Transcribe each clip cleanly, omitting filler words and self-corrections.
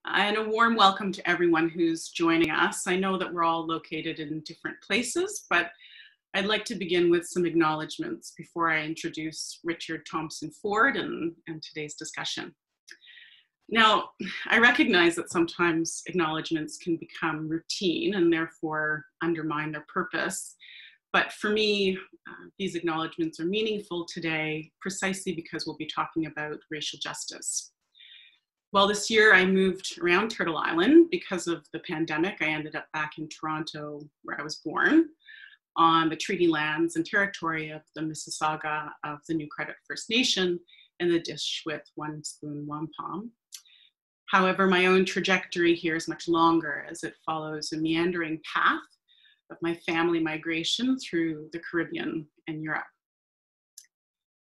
And a warm welcome to everyone who's joining us. I know that we're all located in different places, but I'd like to begin with some acknowledgements before I introduce Richard Thompson Ford and today's discussion. Now, I recognize that sometimes acknowledgements can become routine and therefore undermine their purpose. But for me, these acknowledgements are meaningful today precisely because we'll be talking about racial justice. Well, this year I moved around Turtle Island because of the pandemic. I ended up back in Toronto, where I was born, on the treaty lands and territory of the Mississauga of the New Credit First Nation and the Dishwit One Spoon Wampum. However, my own trajectory here is much longer as it follows a meandering path of my family migration through the Caribbean and Europe.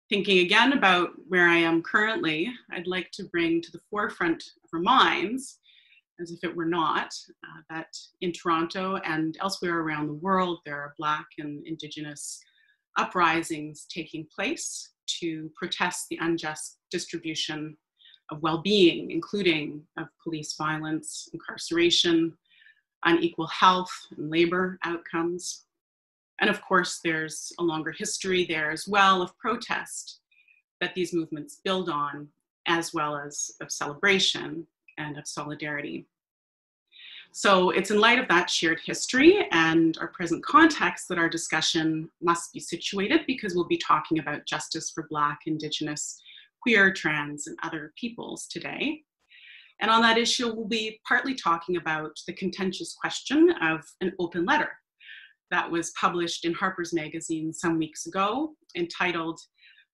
Thinking again about where I am currently, I'd like to bring to the forefront of our minds, as if it were not, that in Toronto and elsewhere around the world, there are Black and Indigenous uprisings taking place to protest the unjust distribution of well-being, including of police violence, incarceration, unequal health and labor outcomes. And of course, there's a longer history there as well of protest that these movements build on, as well as of celebration and of solidarity. So it's in light of that shared history and our present context that our discussion must be situated, because we'll be talking about justice for Black, Indigenous, queer, trans, and other peoples today. And on that issue, we'll be partly talking about the contentious question of an open letter that was published in Harper's Magazine some weeks ago, entitled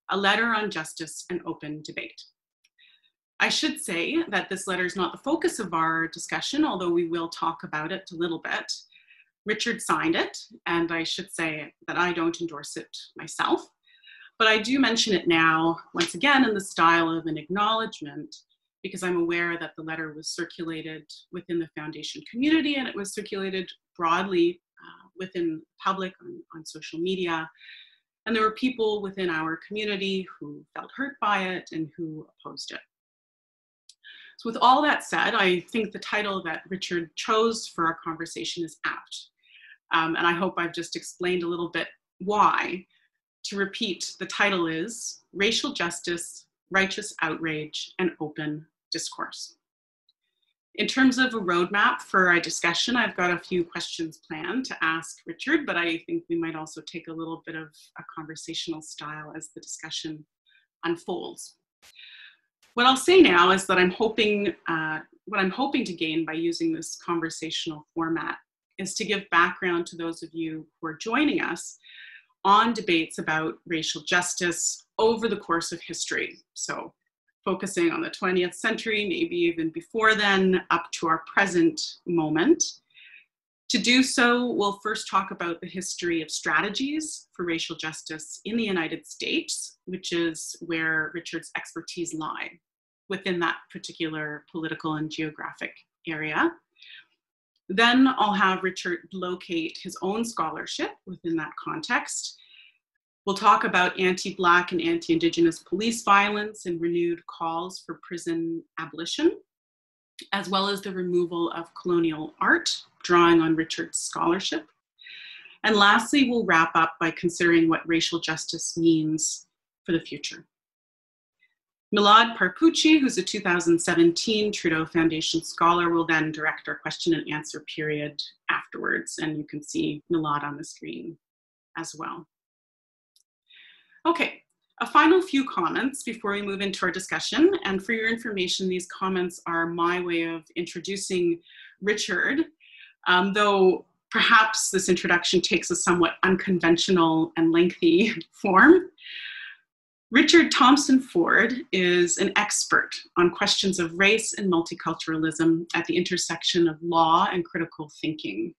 "A Letter on Justice and Open Debate." I should say that this letter is not the focus of our discussion, although we will talk about it a little bit. Richard signed it, and I should say that I don't endorse it myself, but I do mention it now, once again, in the style of an acknowledgement, because I'm aware that the letter was circulated within the Foundation community, and it was circulated broadly within the public on social media. And there were people within our community who felt hurt by it and who opposed it. So with all that said, I think the title that Richard chose for our conversation is apt. And I hope I've just explained a little bit why. To repeat, the title is Racial Justice, Righteous Outrage, and Open Discourse. In terms of a roadmap for our discussion, I've got a few questions planned to ask Richard, but I think we might also take a little bit of a conversational style as the discussion unfolds. What I'll say now is that what I'm hoping to gain by using this conversational format is to give background to those of you who are joining us on debates about racial justice over the course of history. So focusing on the 20th century, maybe even before then, up to our present moment. To do so, we'll first talk about the history of strategies for racial justice in the United States, which is where Richard's expertise lie within that particular political and geographic area. Then I'll have Richard locate his own scholarship within that context. We'll talk about anti-Black and anti-Indigenous police violence and renewed calls for prison abolition, as well as the removal of colonial art, drawing on Richard's scholarship. And lastly, we'll wrap up by considering what racial justice means for the future. Milad Parpouchi, who's a 2017 Trudeau Foundation Scholar, will then direct our question and answer period afterwards, and you can see Milad on the screen as well. Okay, a final few comments before we move into our discussion. And for your information, these comments are my way of introducing Richard, though perhaps this introduction takes a somewhat unconventional and lengthy form. Richard Thompson Ford is an expert on questions of race and multiculturalism at the intersection of law and critical thinking.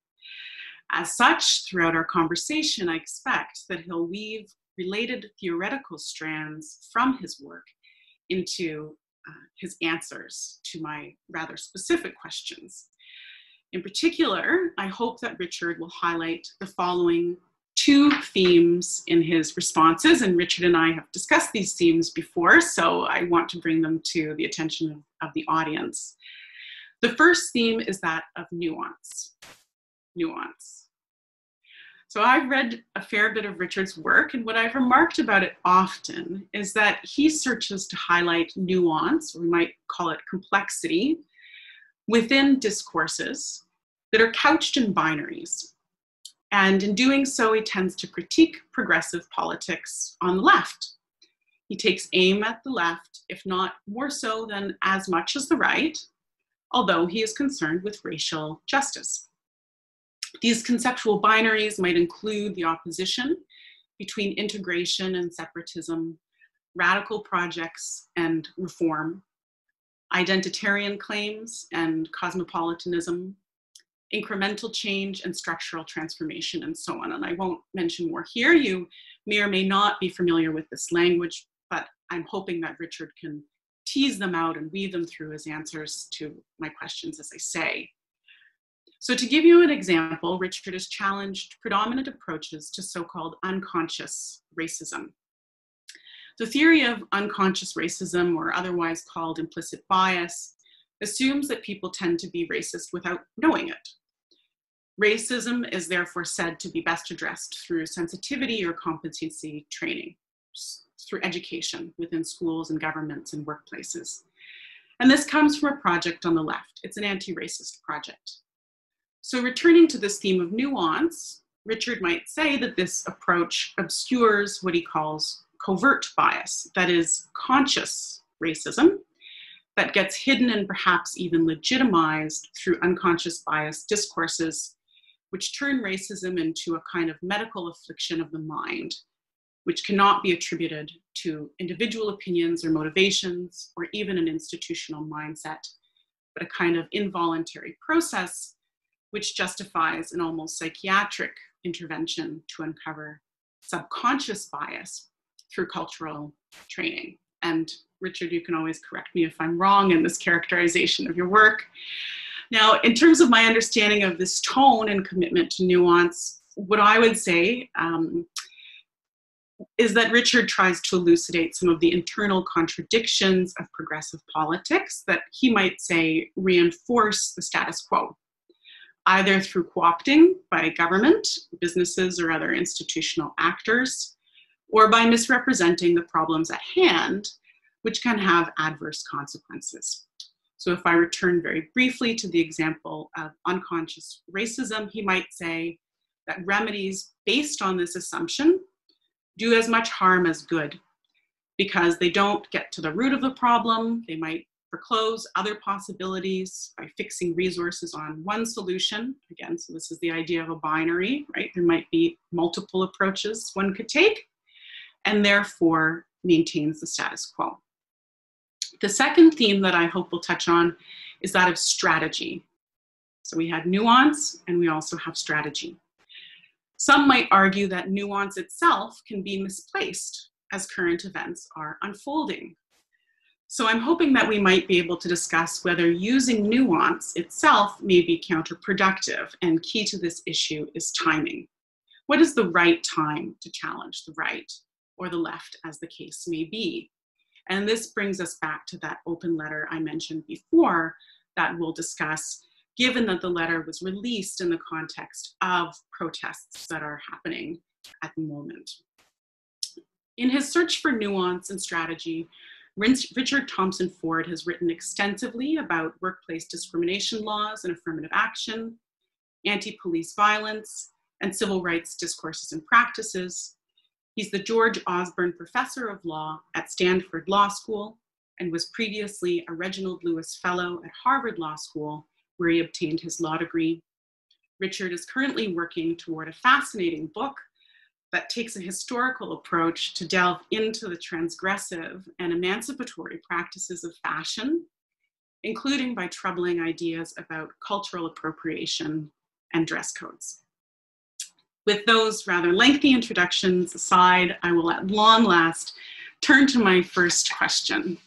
As such, throughout our conversation, I expect that he'll weave related theoretical strands from his work into his answers to my rather specific questions. In particular, I hope that Richard will highlight the following two themes in his responses, and Richard and I have discussed these themes before, so I want to bring them to the attention of the audience. The first theme is that of nuance. Nuance. So I've read a fair bit of Richard's work, and what I've remarked about it often is that he searches to highlight nuance, or we might call it complexity, within discourses that are couched in binaries. And in doing so, he tends to critique progressive politics on the left. He takes aim at the left, if not more so than as much as the right, although he is concerned with racial justice. These conceptual binaries might include the opposition between integration and separatism, radical projects and reform, identitarian claims and cosmopolitanism, incremental change and structural transformation, and so on. And I won't mention more here. You may or may not be familiar with this language, but I'm hoping that Richard can tease them out and weave them through his answers to my questions as I say. So to give you an example, Richard has challenged predominant approaches to so-called unconscious racism. The theory of unconscious racism, or otherwise called implicit bias, assumes that people tend to be racist without knowing it. Racism is therefore said to be best addressed through sensitivity or competency training, through education within schools and governments and workplaces. And this comes from a project on the left. It's an anti-racist project. So returning to this theme of nuance, Richard might say that this approach obscures what he calls covert bias, that is conscious racism, that gets hidden and perhaps even legitimized through unconscious bias discourses, which turn racism into a kind of medical affliction of the mind, which cannot be attributed to individual opinions or motivations, or even an institutional mindset, but a kind of involuntary process which justifies an almost psychiatric intervention to uncover subconscious bias through cultural training. And Richard, you can always correct me if I'm wrong in this characterization of your work. Now, in terms of my understanding of this tone and commitment to nuance, what I would say is that Richard tries to elucidate some of the internal contradictions of progressive politics that he might say reinforce the status quo, either through co-opting by government, businesses, or other institutional actors, or by misrepresenting the problems at hand, which can have adverse consequences. So if I return very briefly to the example of unconscious racism, he might say that remedies based on this assumption do as much harm as good, because they don't get to the root of the problem. They might foreclose other possibilities by fixing resources on one solution. Again, so this is the idea of a binary, right? There might be multiple approaches one could take, and therefore maintains the status quo. The second theme that I hope we'll touch on is that of strategy. So we had nuance, and we also have strategy. Some might argue that nuance itself can be misplaced as current events are unfolding. So I'm hoping that we might be able to discuss whether using nuance itself may be counterproductive, and key to this issue is timing. What is the right time to challenge the right or the left, as the case may be? And this brings us back to that open letter I mentioned before that we'll discuss, given that the letter was released in the context of protests that are happening at the moment. In his search for nuance and strategy, Richard Thompson Ford has written extensively about workplace discrimination laws and affirmative action, anti-police violence, and civil rights discourses and practices. He's the George Osborne Professor of Law at Stanford Law School and was previously a Reginald Lewis Fellow at Harvard Law School, where he obtained his law degree. Richard is currently working toward a fascinating book that takes a historical approach to delve into the transgressive and emancipatory practices of fashion, including by troubling ideas about cultural appropriation and dress codes. With those rather lengthy introductions aside, I will at long last turn to my first question.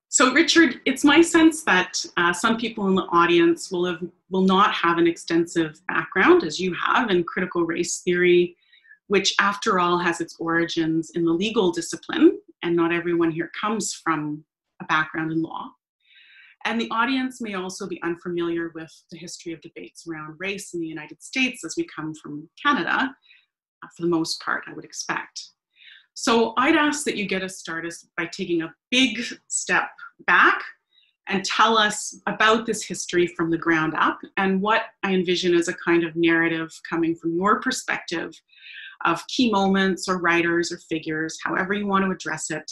So Richard, it's my sense that some people in the audience will not have an extensive background, as you have, in critical race theory, which after all has its origins in the legal discipline, and not everyone here comes from a background in law. And the audience may also be unfamiliar with the history of debates around race in the United States, as we come from Canada, for the most part, I would expect. So I'd ask that you get us started by taking a big step back and tell us about this history from the ground up and what I envision as a kind of narrative coming from your perspective of key moments or writers or figures, however you want to address it,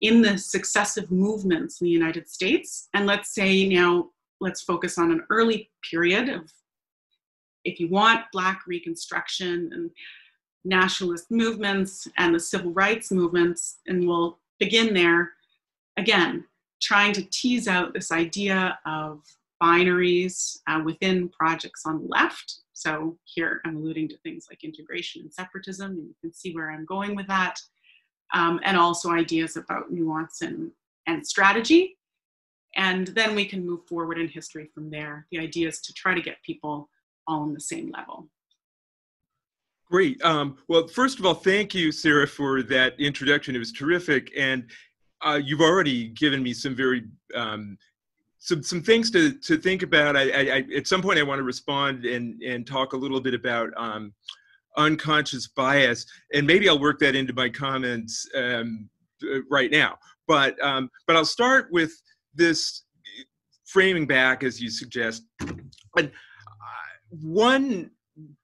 in the successive movements in the United States. And let's say now, let's focus on an early period of, if you want, Black Reconstruction and nationalist movements and the civil rights movements, and we'll begin there, again, trying to tease out this idea of binaries within projects on the left. So here I'm alluding to things like integration and separatism, and you can see where I'm going with that. And also ideas about nuance and strategy. And then we can move forward in history from there. The idea is to try to get people all on the same level. Great. Well, first of all, thank you, Sarah, for that introduction. It was terrific. And you've already given me some very, some things to think about. At some point, I want to respond and talk a little bit about unconscious bias, and maybe I'll work that into my comments right now. But I'll start with this framing back, as you suggest. And one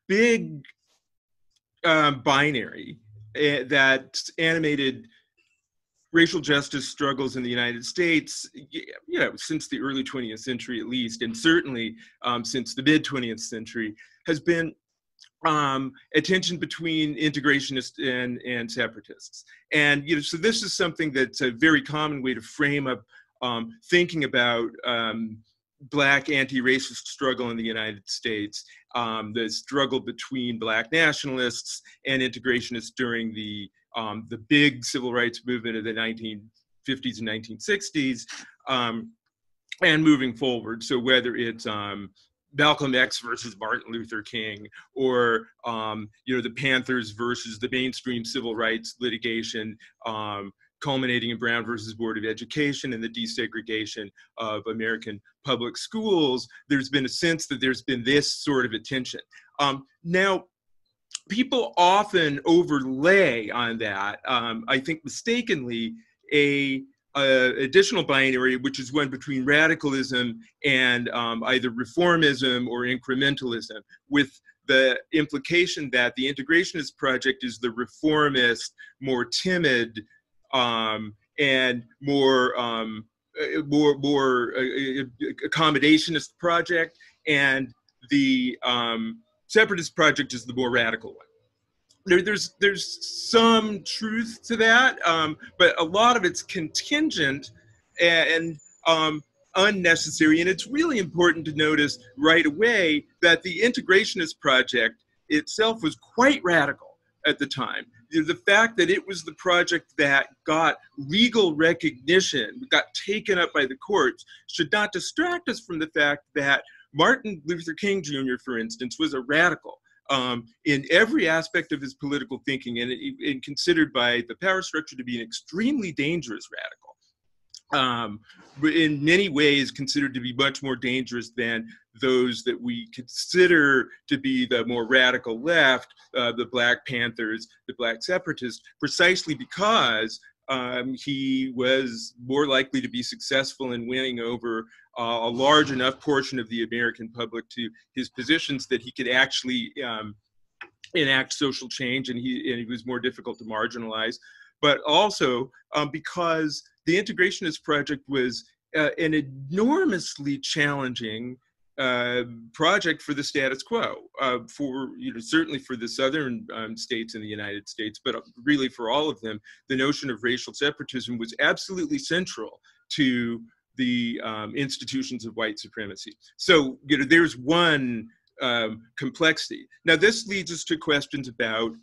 big binary that animated racial justice struggles in the United States, since the early 20th century at least, and certainly since the mid 20th century, has been attention between integrationists and separatists. And so this is something that's a very common way to frame up thinking about Black anti-racist struggle in the United States, the struggle between Black nationalists and integrationists during the big civil rights movement of the 1950s and 1960s, and moving forward. So whether it's Malcolm X versus Martin Luther King, or the Panthers versus the mainstream civil rights litigation, culminating in Brown versus Board of Education and the desegregation of American public schools, there's been a sense that there's been this sort of attention. Now, people often overlay on that, I think mistakenly, a additional binary, which is one between radicalism and either reformism or incrementalism, with the implication that the integrationist project is the reformist, more timid, and more accommodationist project, and the separatist project is the more radical one. There's some truth to that, but a lot of it's contingent and unnecessary. And it's really important to notice right away that the integrationist project itself was quite radical at the time. The fact that it was the project that got legal recognition, got taken up by the courts, should not distract us from the fact that Martin Luther King Jr., for instance, was a radical in every aspect of his political thinking, and considered by the power structure to be an extremely dangerous radical. In many ways considered to be much more dangerous than those that we consider to be the more radical left, the Black Panthers, the Black separatists, precisely because he was more likely to be successful in winning over a large enough portion of the American public to his positions that he could actually enact social change, and he was more difficult to marginalize. But also because the integrationist project was an enormously challenging project for the status quo, for certainly for the southern states in the United States, but really for all of them. The notion of racial separatism was absolutely central to the institutions of white supremacy. So there's one complexity. Now this leads us to questions about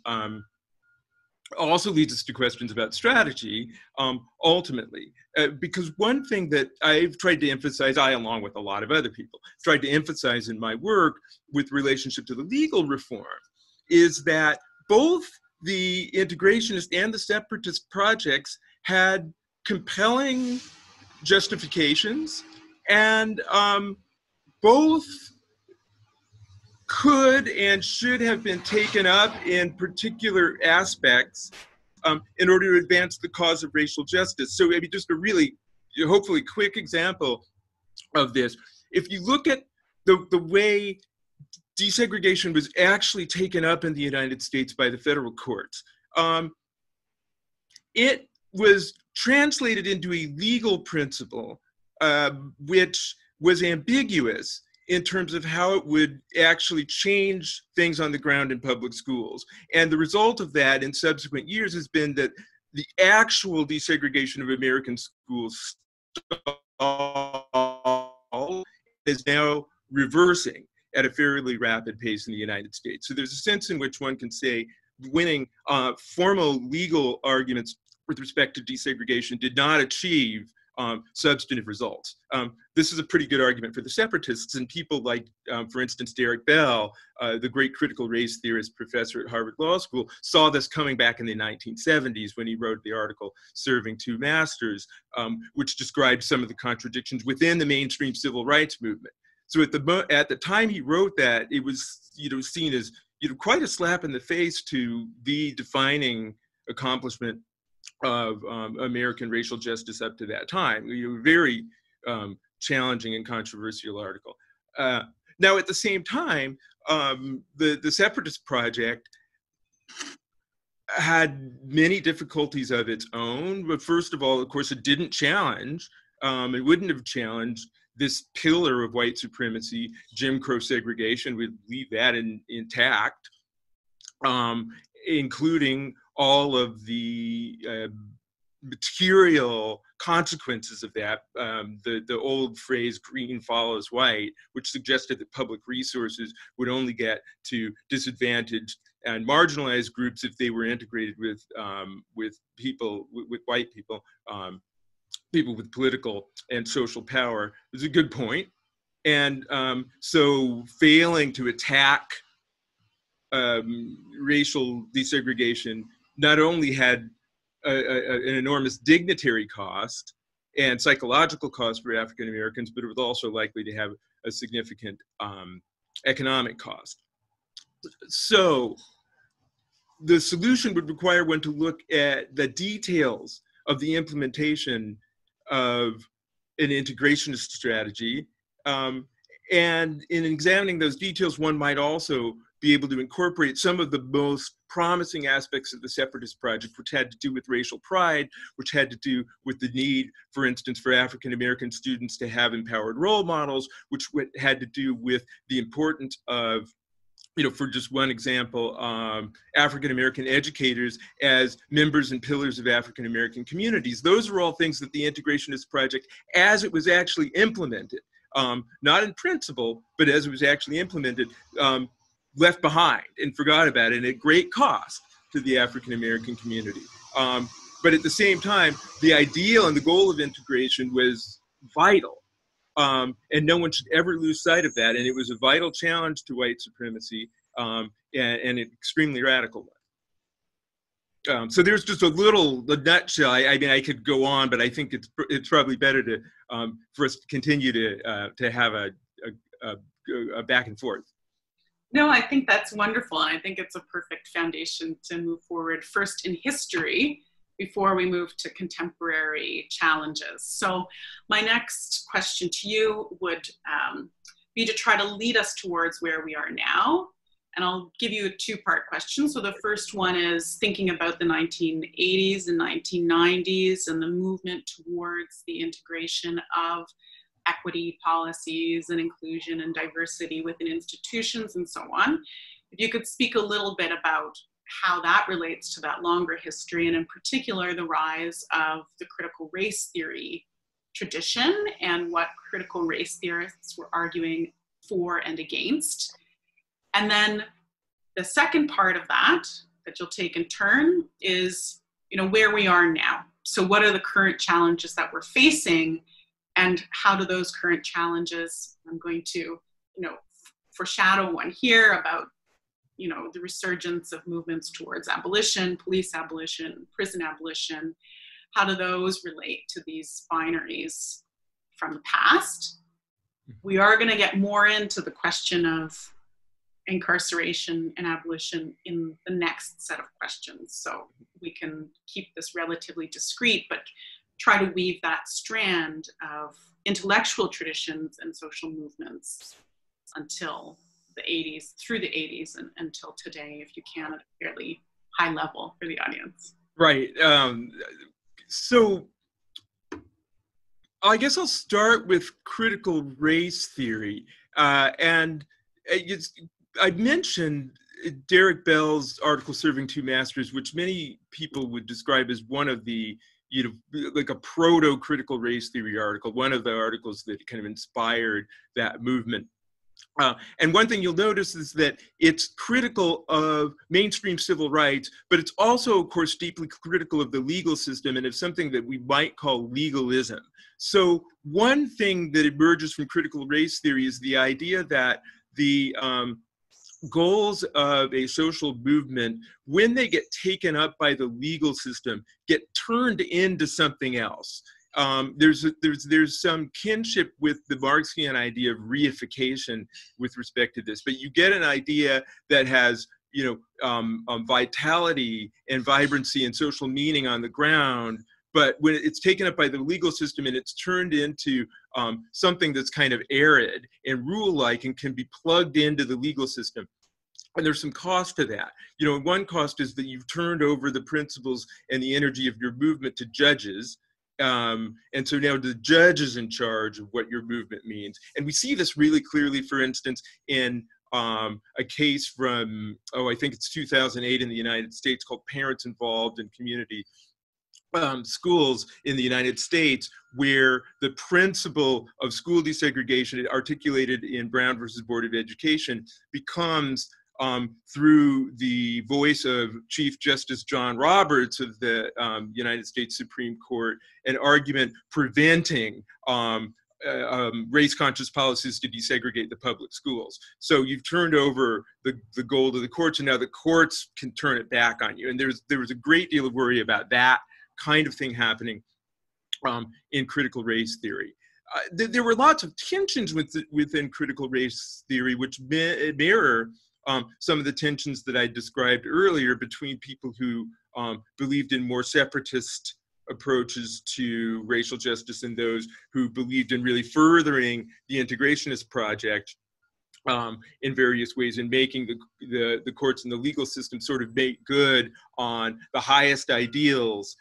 also leads us to questions about strategy, ultimately. Because one thing that I've tried to emphasize, I along with a lot of other people, tried to emphasize in my work with relationship to the legal reform, is that both the integrationist and the separatist projects had compelling justifications, and both could and should have been taken up in particular aspects in order to advance the cause of racial justice. So maybe just a really, hopefully, quick example of this. If you look at the way desegregation was actually taken up in the United States by the federal courts, it was translated into a legal principle which was ambiguous in terms of how it would actually change things on the ground in public schools. And the result of that in subsequent years has been that the actual desegregation of American schools is now reversing at a fairly rapid pace in the United States. So there's a sense in which one can say winning formal legal arguments with respect to desegregation did not achieve substantive results. This is a pretty good argument for the separatists, and people like, for instance, Derek Bell, the great critical race theorist professor at Harvard Law School, saw this coming back in the 1970s when he wrote the article Serving Two Masters, which described some of the contradictions within the mainstream civil rights movement. So at the time he wrote that, it was seen as quite a slap in the face to the defining accomplishment of American racial justice up to that time. Very challenging and controversial article. Now, at the same time, the Separatist Project had many difficulties of its own. But first of all, of course, it didn't challenge, it wouldn't have challenged this pillar of white supremacy, Jim Crow segregation. We'd leave that intact, including all of the material consequences of that. The old phrase green follows white, which suggested that public resources would only get to disadvantaged and marginalized groups if they were integrated with people, with white people, people with political and social power, is a good point. And so failing to attack racial desegregation not only had an enormous dignitary cost and psychological cost for African Americans, but it was also likely to have a significant economic cost. So the solution would require one to look at the details of the implementation of an integrationist strategy. And in examining those details, one might also be able to incorporate some of the most promising aspects of the Separatist Project, which had to do with racial pride, which had to do with the need, for instance, for African American students to have empowered role models, which had to do with the importance of, for just one example, African American educators as members and pillars of African American communities. Those are all things that the Integrationist Project, as it was actually implemented, not in principle, but as it was actually implemented, left behind and forgot about it at great cost to the African American community. But at the same time, the ideal and the goal of integration was vital. And no one should ever lose sight of that. And it was a vital challenge to white supremacy, and an extremely radical one. So there's just the nutshell. I mean, I could go on, but I think it's probably better to for us to continue to have a back and forth. No, I think that's wonderful. And I think it's a perfect foundation to move forward first in history before we move to contemporary challenges. So my next question to you would be to try to lead us towards where we are now. And I'll give you a two-part question. So the first one is thinking about the 1980s and 1990s and the movement towards the integration of equity policies and inclusion and diversity within institutions and so on. If you could speak a little bit about how that relates to that longer history, and in particular, the rise of the critical race theory tradition and what critical race theorists were arguing for and against. And then the second part of that you'll take in turn is, where we are now. So what are the current challenges that we're facing, and how do those current challenges, I'm going to, foreshadow one here about, the resurgence of movements towards abolition, police abolition, prison abolition. how do those relate to these binaries from the past? We are going to get more into the question of incarceration and abolition in the next set of questions. So we can keep this relatively discreet, but try to weave that strand of intellectual traditions and social movements until the 80s, through the 80s and until today, if you can, at a fairly high level for the audience. Right. So I guess I'll start with critical race theory. I mentioned Derek Bell's article, Serving Two Masters, which many people would describe as one of the, like a proto-critical race theory article, one of the articles that kind of inspired that movement. And one thing you'll notice is that it's critical of mainstream civil rights, but it's also, of course, deeply critical of the legal system and of something that we might call legalism. So one thing that emerges from critical race theory is the idea that the goals of a social movement, when they get taken up by the legal system, get turned into something else. There's some kinship with the Marxian idea of reification with respect to this, but you get an idea that has vitality and vibrancy and social meaning on the ground, but when it's taken up by the legal system and it's turned into something that's kind of arid and rule-like and can be plugged into the legal system. And there's some cost to that. One cost is that you've turned over the principles and the energy of your movement to judges. And so now the judge is in charge of what your movement means. And we see this really clearly, for instance, in a case from, I think it's 2008 in the United States called Parents Involved in Community Schools in the United States, where the principle of school desegregation articulated in Brown versus Board of Education becomes, through the voice of Chief Justice John Roberts of the United States Supreme Court, an argument preventing race-conscious policies to desegregate the public schools. So you've turned over the goal to the courts, and now the courts can turn it back on you. And there was a great deal of worry about that kind of thing happening in critical race theory. There were lots of tensions within critical race theory, which mirror some of the tensions that I described earlier between people who believed in more separatist approaches to racial justice and those who believed in really furthering the integrationist project in various ways, and making the courts and the legal system sort of make good on the highest ideals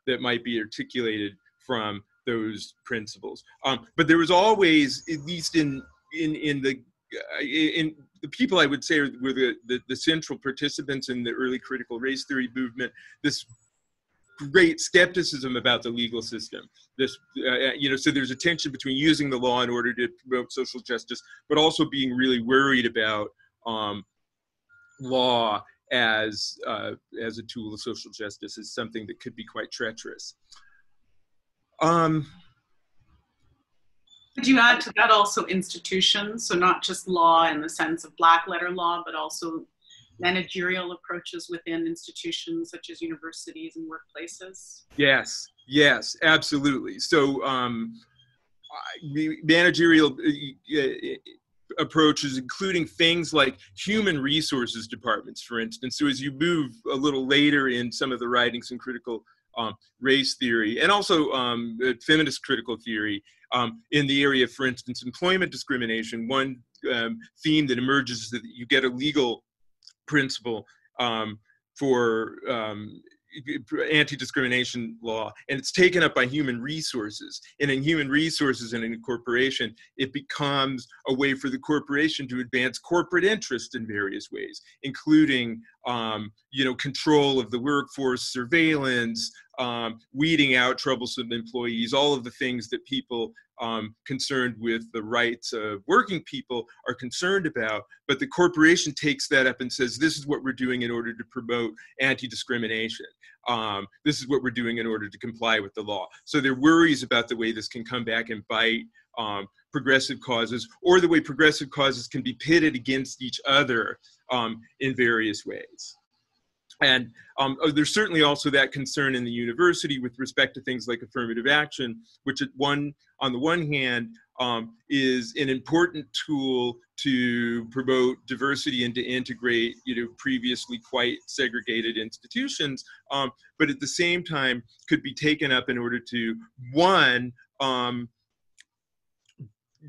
that might be articulated from those principles. But there was always, at least in the people I would say were the central participants in the early critical race theory movement, this great skepticism about the legal system. So there's a tension between using the law in order to promote social justice, but also being really worried about law as a tool of social justice is something that could be quite treacherous. Could you add to that also institutions? So not just law in the sense of black letter law, but also managerial approaches within institutions such as universities and workplaces? Yes, absolutely. So managerial approaches, including things like human resources departments, for instance. So as you move a little later in some of the writings in critical race theory, and also feminist critical theory, in the area of, for instance, employment discrimination, one theme that emerges is that you get a legal principle for anti-discrimination law, and it's taken up by human resources. And in human resources and in a corporation, it becomes a way for the corporation to advance corporate interest in various ways, including control of the workforce, surveillance, weeding out troublesome employees, all of the things that people concerned with the rights of working people are concerned about. But the corporation takes that up and says, this is what we're doing in order to promote anti-discrimination. This is what we're doing in order to comply with the law. So there are worries about the way this can come back and bite progressive causes, or the way progressive causes can be pitted against each other in various ways. And there's certainly also that concern in the university with respect to things like affirmative action, which on the one hand is an important tool to promote diversity and to integrate, previously quite segregated institutions, but at the same time could be taken up in order to, one,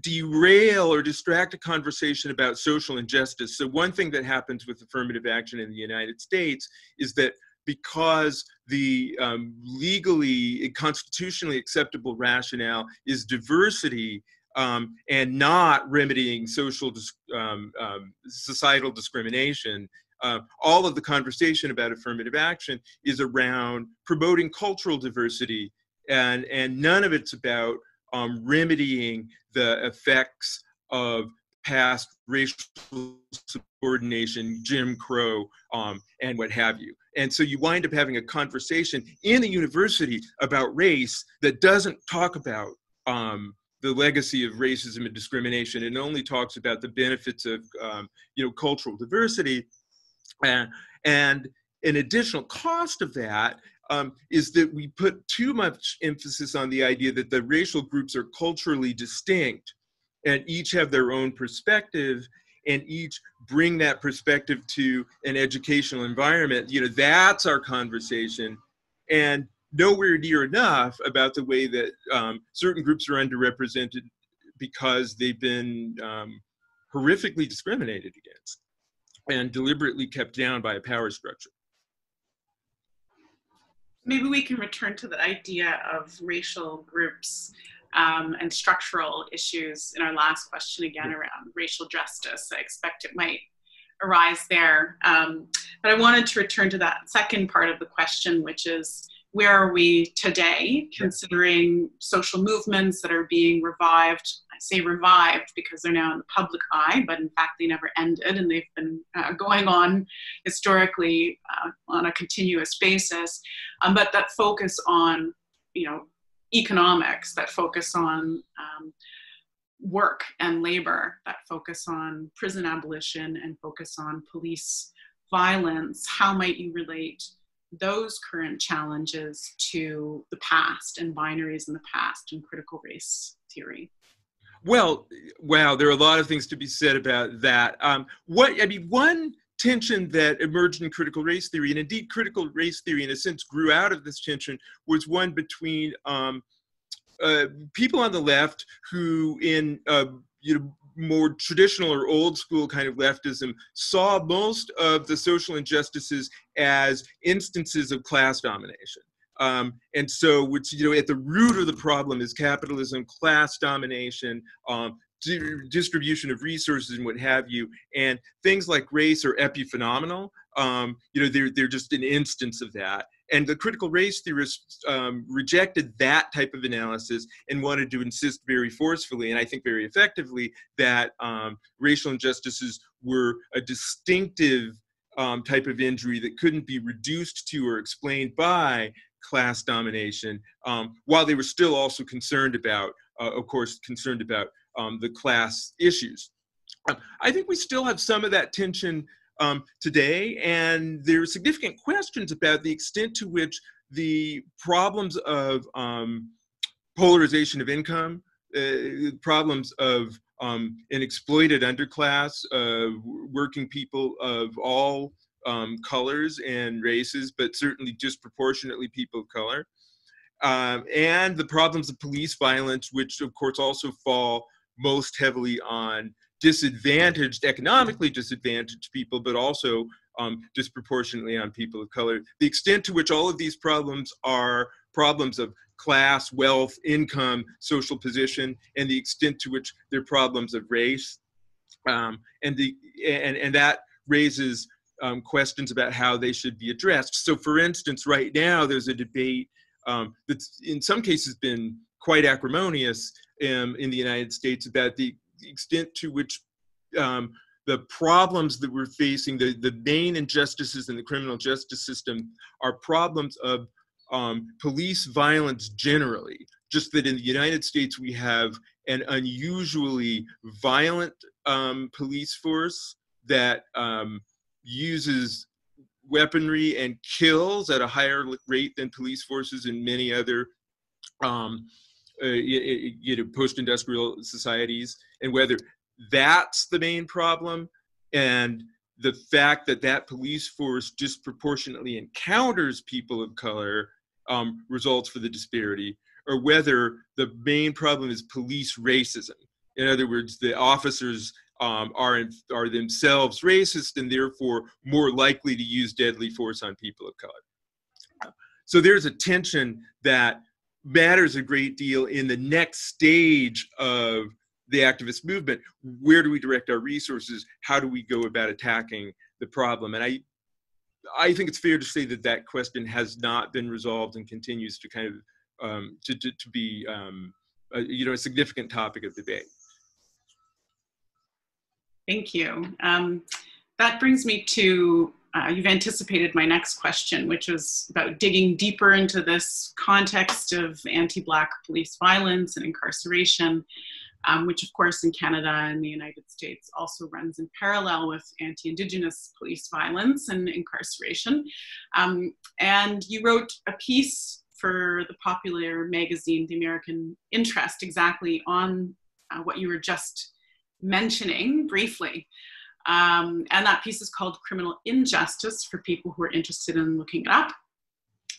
derail or distract a conversation about social injustice. So one thing that happens with affirmative action in the United States is that because the legally and constitutionally acceptable rationale is diversity and not remedying societal discrimination, all of the conversation about affirmative action is around promoting cultural diversity, and none of it's about remedying the effects of past racial subordination, Jim Crow, and what have you. And so you wind up having a conversation in the university about race that doesn't talk about the legacy of racism and discrimination. It only talks about the benefits of cultural diversity. And an additional cost of that is that we put too much emphasis on the idea that the racial groups are culturally distinct and each have their own perspective and each bring that perspective to an educational environment. That's our conversation, and nowhere near enough about the way that certain groups are underrepresented because they've been horrifically discriminated against and deliberately kept down by a power structure. Maybe we can return to the idea of racial groups and structural issues in our last question again around racial justice. I expect it might arise there. But I wanted to return to that second part of the question, which is, where are we today, considering social movements that are being revived? I say revived because they're now in the public eye, but in fact they never ended, and they've been going on historically on a continuous basis. But that focus on, economics, that focus on work and labor, that focus on prison abolition and focus on police violence. How might you relate those current challenges to the past and binaries in the past and critical race theory? Well, wow, there are a lot of things to be said about that. One tension that emerged in critical race theory, and indeed critical race theory in a sense grew out of this tension, was one between people on the left who in more traditional or old school kind of leftism saw most of the social injustices as instances of class domination. And so, which, at the root of the problem is capitalism, class domination, distribution of resources and what have you. And things like race are epiphenomenal. They're just an instance of that. And the critical race theorists rejected that type of analysis and wanted to insist very forcefully, and I think very effectively, that racial injustices were a distinctive type of injury that couldn't be reduced to or explained by class domination, while they were still also concerned about, the class issues. I think we still have some of that tension today, and there are significant questions about the extent to which the problems of polarization of income, problems of an exploited underclass, working people of all colors and races, but certainly disproportionately people of color, and the problems of police violence, which of course also fall most heavily on economically disadvantaged people, but also disproportionately on people of color. The extent to which all of these problems are problems of class, wealth, income, social position, and the extent to which they're problems of race, and that raises questions about how they should be addressed. So, for instance, right now there's a debate that's in some cases been quite acrimonious in the United States about the extent to which the problems that we're facing, the main injustices in the criminal justice system, are problems of police violence generally. Just that in the United States we have an unusually violent police force that uses weaponry and kills at a higher rate than police forces in many other post-industrial societies, and whether that's the main problem, and the fact that that police force disproportionately encounters people of color results for the disparity, or whether the main problem is police racism. In other words, the officers are themselves racist and therefore more likely to use deadly force on people of color. So there's a tension that matters a great deal in the next stage of the activist movement. Where do we direct our resources? How do we go about attacking the problem? And I think it's fair to say that that question has not been resolved and continues to kind of to be a significant topic of debate. Thank you. That brings me to, you've anticipated my next question, which is about digging deeper into this context of anti-Black police violence and incarceration, which of course in Canada and the United States also runs in parallel with anti-Indigenous police violence and incarceration. And you wrote a piece for the popular magazine, The American Interest, exactly on what you were just mentioning briefly. And that piece is called Criminal Injustice, for people who are interested in looking it up.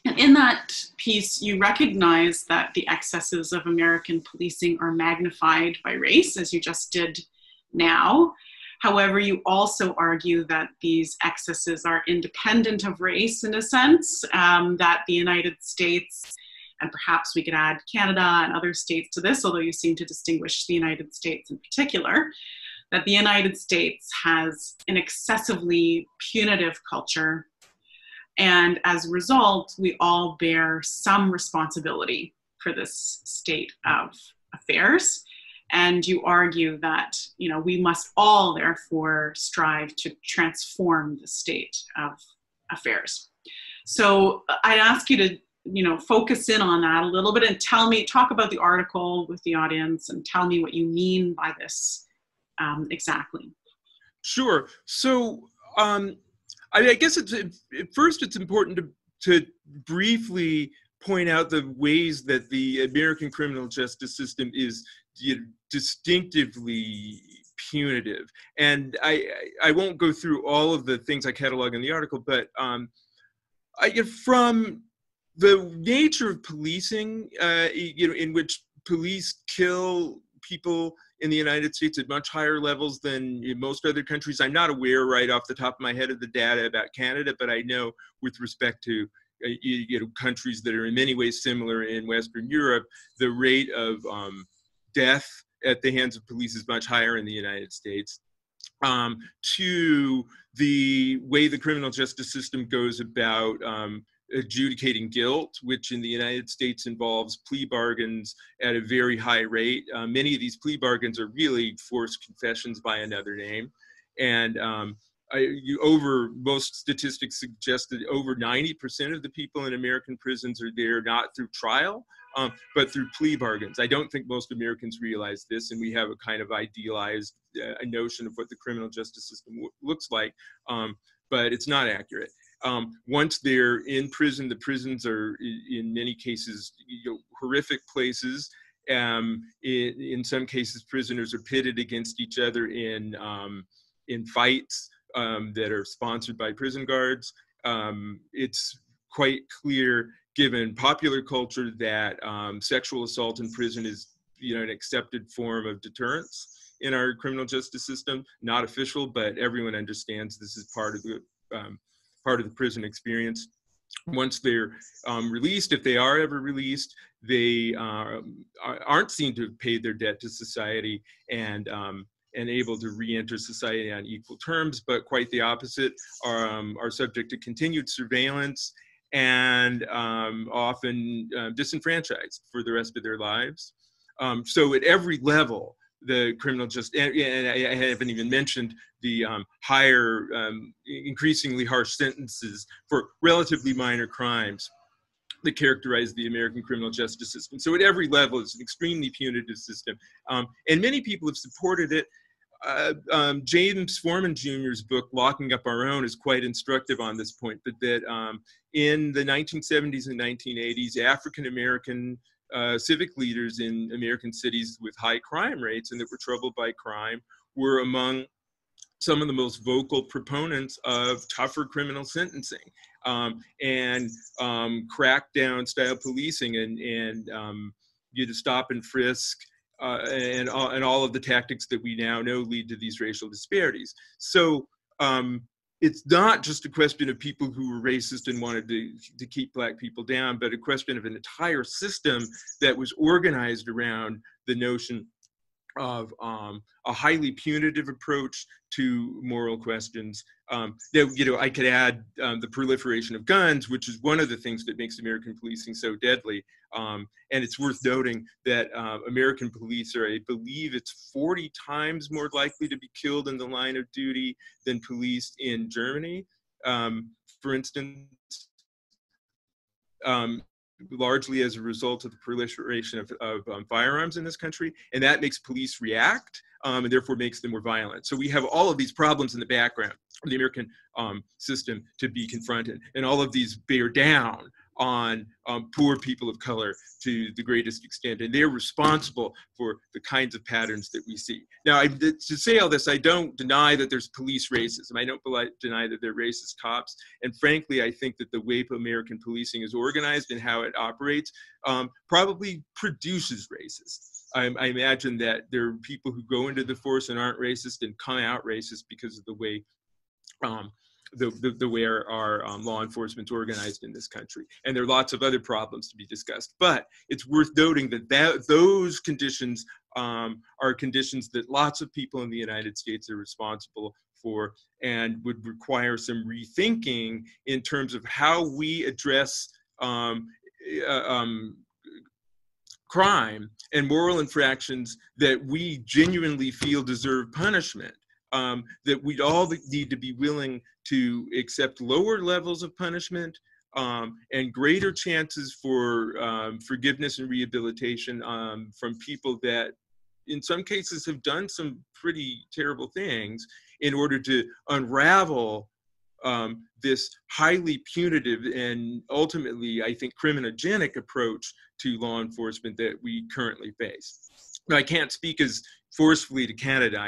And in that piece, you recognize that the excesses of American policing are magnified by race, as you just did now. However, you also argue that these excesses are independent of race in a sense, that the United States, and perhaps we could add Canada and other states to this, although you seem to distinguish the United States in particular, that the United States has an excessively punitive culture. And as a result, we all bear some responsibility for this state of affairs. And you argue that, we must all therefore strive to transform the state of affairs. So I'd ask you to focus in on that a little bit and talk about the article with the audience and tell me what you mean by this exactly. Sure. So I guess first it's important to briefly point out the ways that the American criminal justice system is distinctively punitive. And I won't go through all of the things I catalog in the article, but from the nature of policing, in which police kill people in the United States at much higher levels than in most other countries. I'm not aware right off the top of my head of the data about Canada, but I know with respect to countries that are in many ways similar in Western Europe, the rate of death at the hands of police is much higher in the United States. To the way the criminal justice system goes about adjudicating guilt, which in the United States involves plea bargains at a very high rate. Many of these plea bargains are really forced confessions by another name. And most statistics suggest that over 90% of the people in American prisons are there not through trial, but through plea bargains. I don't think most Americans realize this, and we have a kind of idealized notion of what the criminal justice system looks like, but it's not accurate. Once they're in prison, the prisons are in many cases horrific places. In some cases, prisoners are pitted against each other in fights that are sponsored by prison guards. It's quite clear, given popular culture, that sexual assault in prison is an accepted form of deterrence in our criminal justice system. Not official, but everyone understands this is part of the prison experience. Once they're released, if they are ever released, they aren't seen to have paid their debt to society and able to re-enter society on equal terms, but quite the opposite, are subject to continued surveillance and often disenfranchised for the rest of their lives. So at every level, the criminal justice, and I haven't even mentioned the higher, increasingly harsh sentences for relatively minor crimes that characterize the American criminal justice system. So at every level, it's an extremely punitive system. And many people have supported it. James Forman Jr.'s book, Locking Up Our Own, is quite instructive on this point, but that in the 1970s and 1980s, African-American civic leaders in American cities with high crime rates and that were troubled by crime were among some of the most vocal proponents of tougher criminal sentencing and crackdown style policing and you to stop and frisk and all of the tactics that we now know lead to these racial disparities. So it's not just a question of people who were racist and wanted to keep Black people down, but a question of an entire system that was organized around the notion of a highly punitive approach to moral questions. I could add the proliferation of guns, which is one of the things that makes American policing so deadly. And it's worth noting that American police are, I believe it's 40 times more likely to be killed in the line of duty than police in Germany, for instance. Largely as a result of the proliferation of firearms in this country, and that makes police react and therefore makes them more violent. So we have all of these problems in the background of the American system to be confronted, and all of these bear down on poor people of color to the greatest extent, and they're responsible for the kinds of patterns that we see. Now, to say all this, I don't deny that there's police racism. I don't deny that there are racist cops, and frankly, I think that the way American policing is organized and how it operates probably produces racists. I imagine that there are people who go into the force and aren't racist and come out racist because of the way the way our law enforcement is organized in this country. And there are lots of other problems to be discussed. But it's worth noting that those conditions are conditions that lots of people in the United States are responsible for and would require some rethinking in terms of how we address crime and moral infractions that we genuinely feel deserve punishment. That we'd all need to be willing to accept lower levels of punishment and greater chances for forgiveness and rehabilitation from people that in some cases have done some pretty terrible things in order to unravel this highly punitive and ultimately, I think, criminogenic approach to law enforcement that we currently face. Now, I can't speak as forcefully to Canada,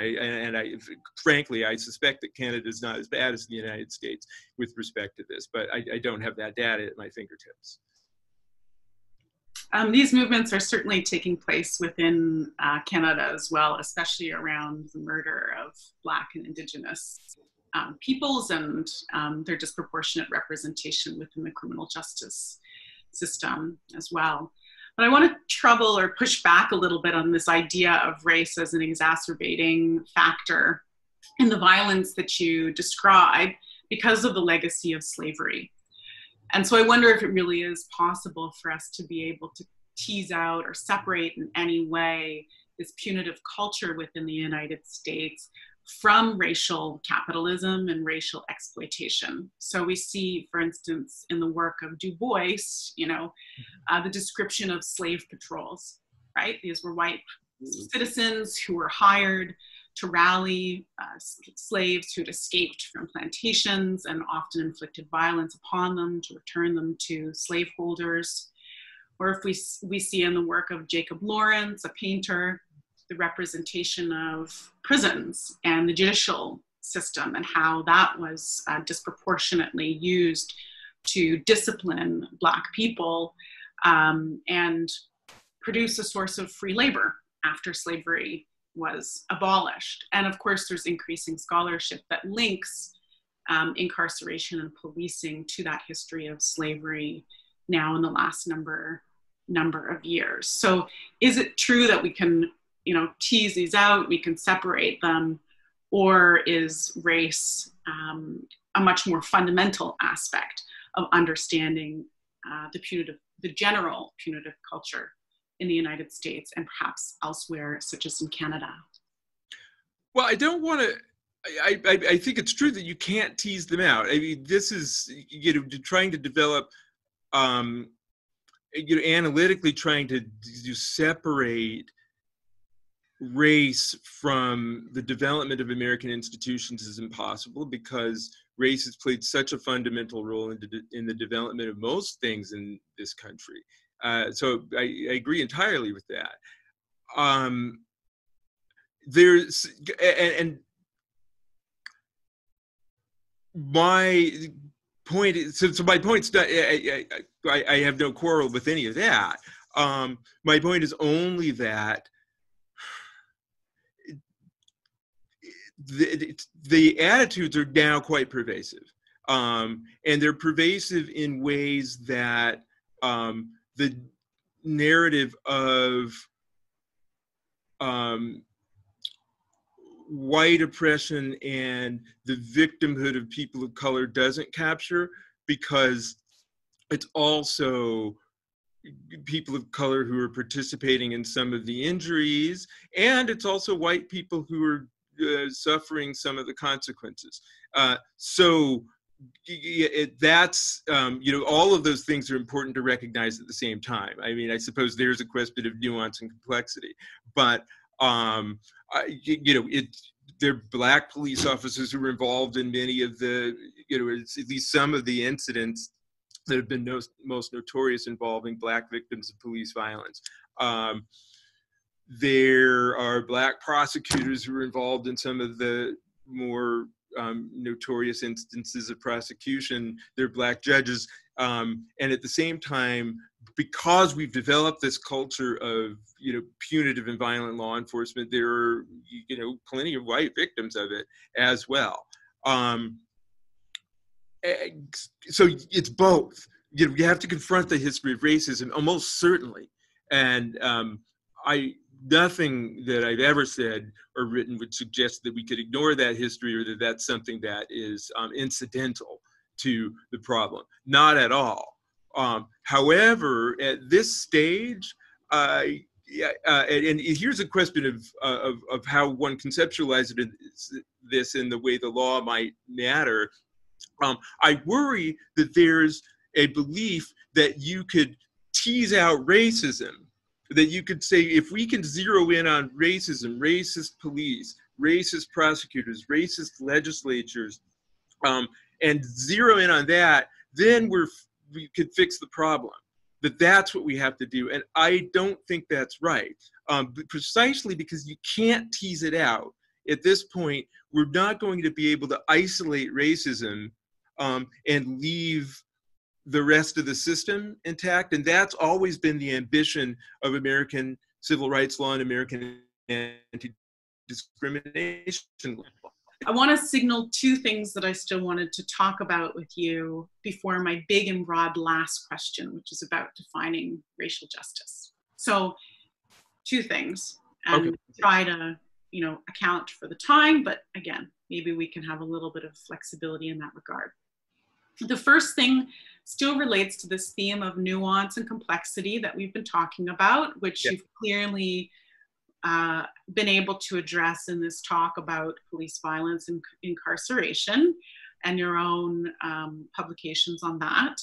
frankly, I suspect that Canada is not as bad as the United States with respect to this, but I don't have that data at my fingertips. These movements are certainly taking place within Canada as well, especially around the murder of Black and Indigenous peoples and their disproportionate representation within the criminal justice system as well. But I want to trouble or push back a little bit on this idea of race as an exacerbating factor in the violence that you describe because of the legacy of slavery. And so I wonder if it really is possible for us to be able to tease out or separate in any way this punitive culture within the United States from racial capitalism and racial exploitation. So we see, for instance, in the work of Du Bois, the description of slave patrols, right? These were white citizens who were hired to rally slaves who had escaped from plantations and often inflicted violence upon them to return them to slaveholders. Or if we see in the work of Jacob Lawrence, a painter, the representation of prisons and the judicial system and how that was disproportionately used to discipline Black people and produce a source of free labor after slavery was abolished. And of course, there's increasing scholarship that links incarceration and policing to that history of slavery now in the last number of years. So is it true that we can tease these out, we can separate them, or is race a much more fundamental aspect of understanding the general punitive culture in the United States and perhaps elsewhere, such as in Canada? Well, I don't want to, I think it's true that you can't tease them out. I mean, this is, trying to develop, analytically trying to separate race from the development of American institutions is impossible, because race has played such a fundamental role in the development of most things in this country. So I agree entirely with that. There's, and my point is, so my point's not, I have no quarrel with any of that. My point is only that the attitudes are now quite pervasive. And they're pervasive in ways that the narrative of white oppression and the victimhood of people of color doesn't capture, because it's also people of color who are participating in some of the injuries, and it's also white people who are suffering some of the consequences. So that's, all of those things are important to recognize at the same time. I mean, I suppose there's a question of nuance and complexity, but there are Black police officers who were involved in many of the, at least some of the incidents that have been most notorious involving Black victims of police violence. There are Black prosecutors who were involved in some of the more notorious instances of prosecution. There are Black judges. And at the same time, because we've developed this culture of, punitive and violent law enforcement, there are, plenty of white victims of it as well. So it's both. You have to confront the history of racism, almost certainly. And nothing that I've ever said or written would suggest that we could ignore that history, or that that's something that is incidental to the problem. Not at all. However, at this stage, and here's a question of how one conceptualizes this in the way the law might matter. I worry that there's a belief that you could tease out racism, that you could say, if we can zero in on racism, racist police, racist prosecutors, racist legislatures, and zero in on that, then we could fix the problem. That's what we have to do. And I don't think that's right, precisely because you can't tease it out. At this point, we're not going to be able to isolate racism and leave the rest of the system intact. And that's always been the ambition of American civil rights law and American anti-discrimination law. I want to signal two things that I still wanted to talk about with you before my big and broad last question, which is about defining racial justice. So two things, and okay. Try to, account for the time, but again, maybe we can have a little bit of flexibility in that regard. The first thing still relates to this theme of nuance and complexity that we've been talking about, which you've clearly been able to address in this talk about police violence and incarceration, and your own publications on that.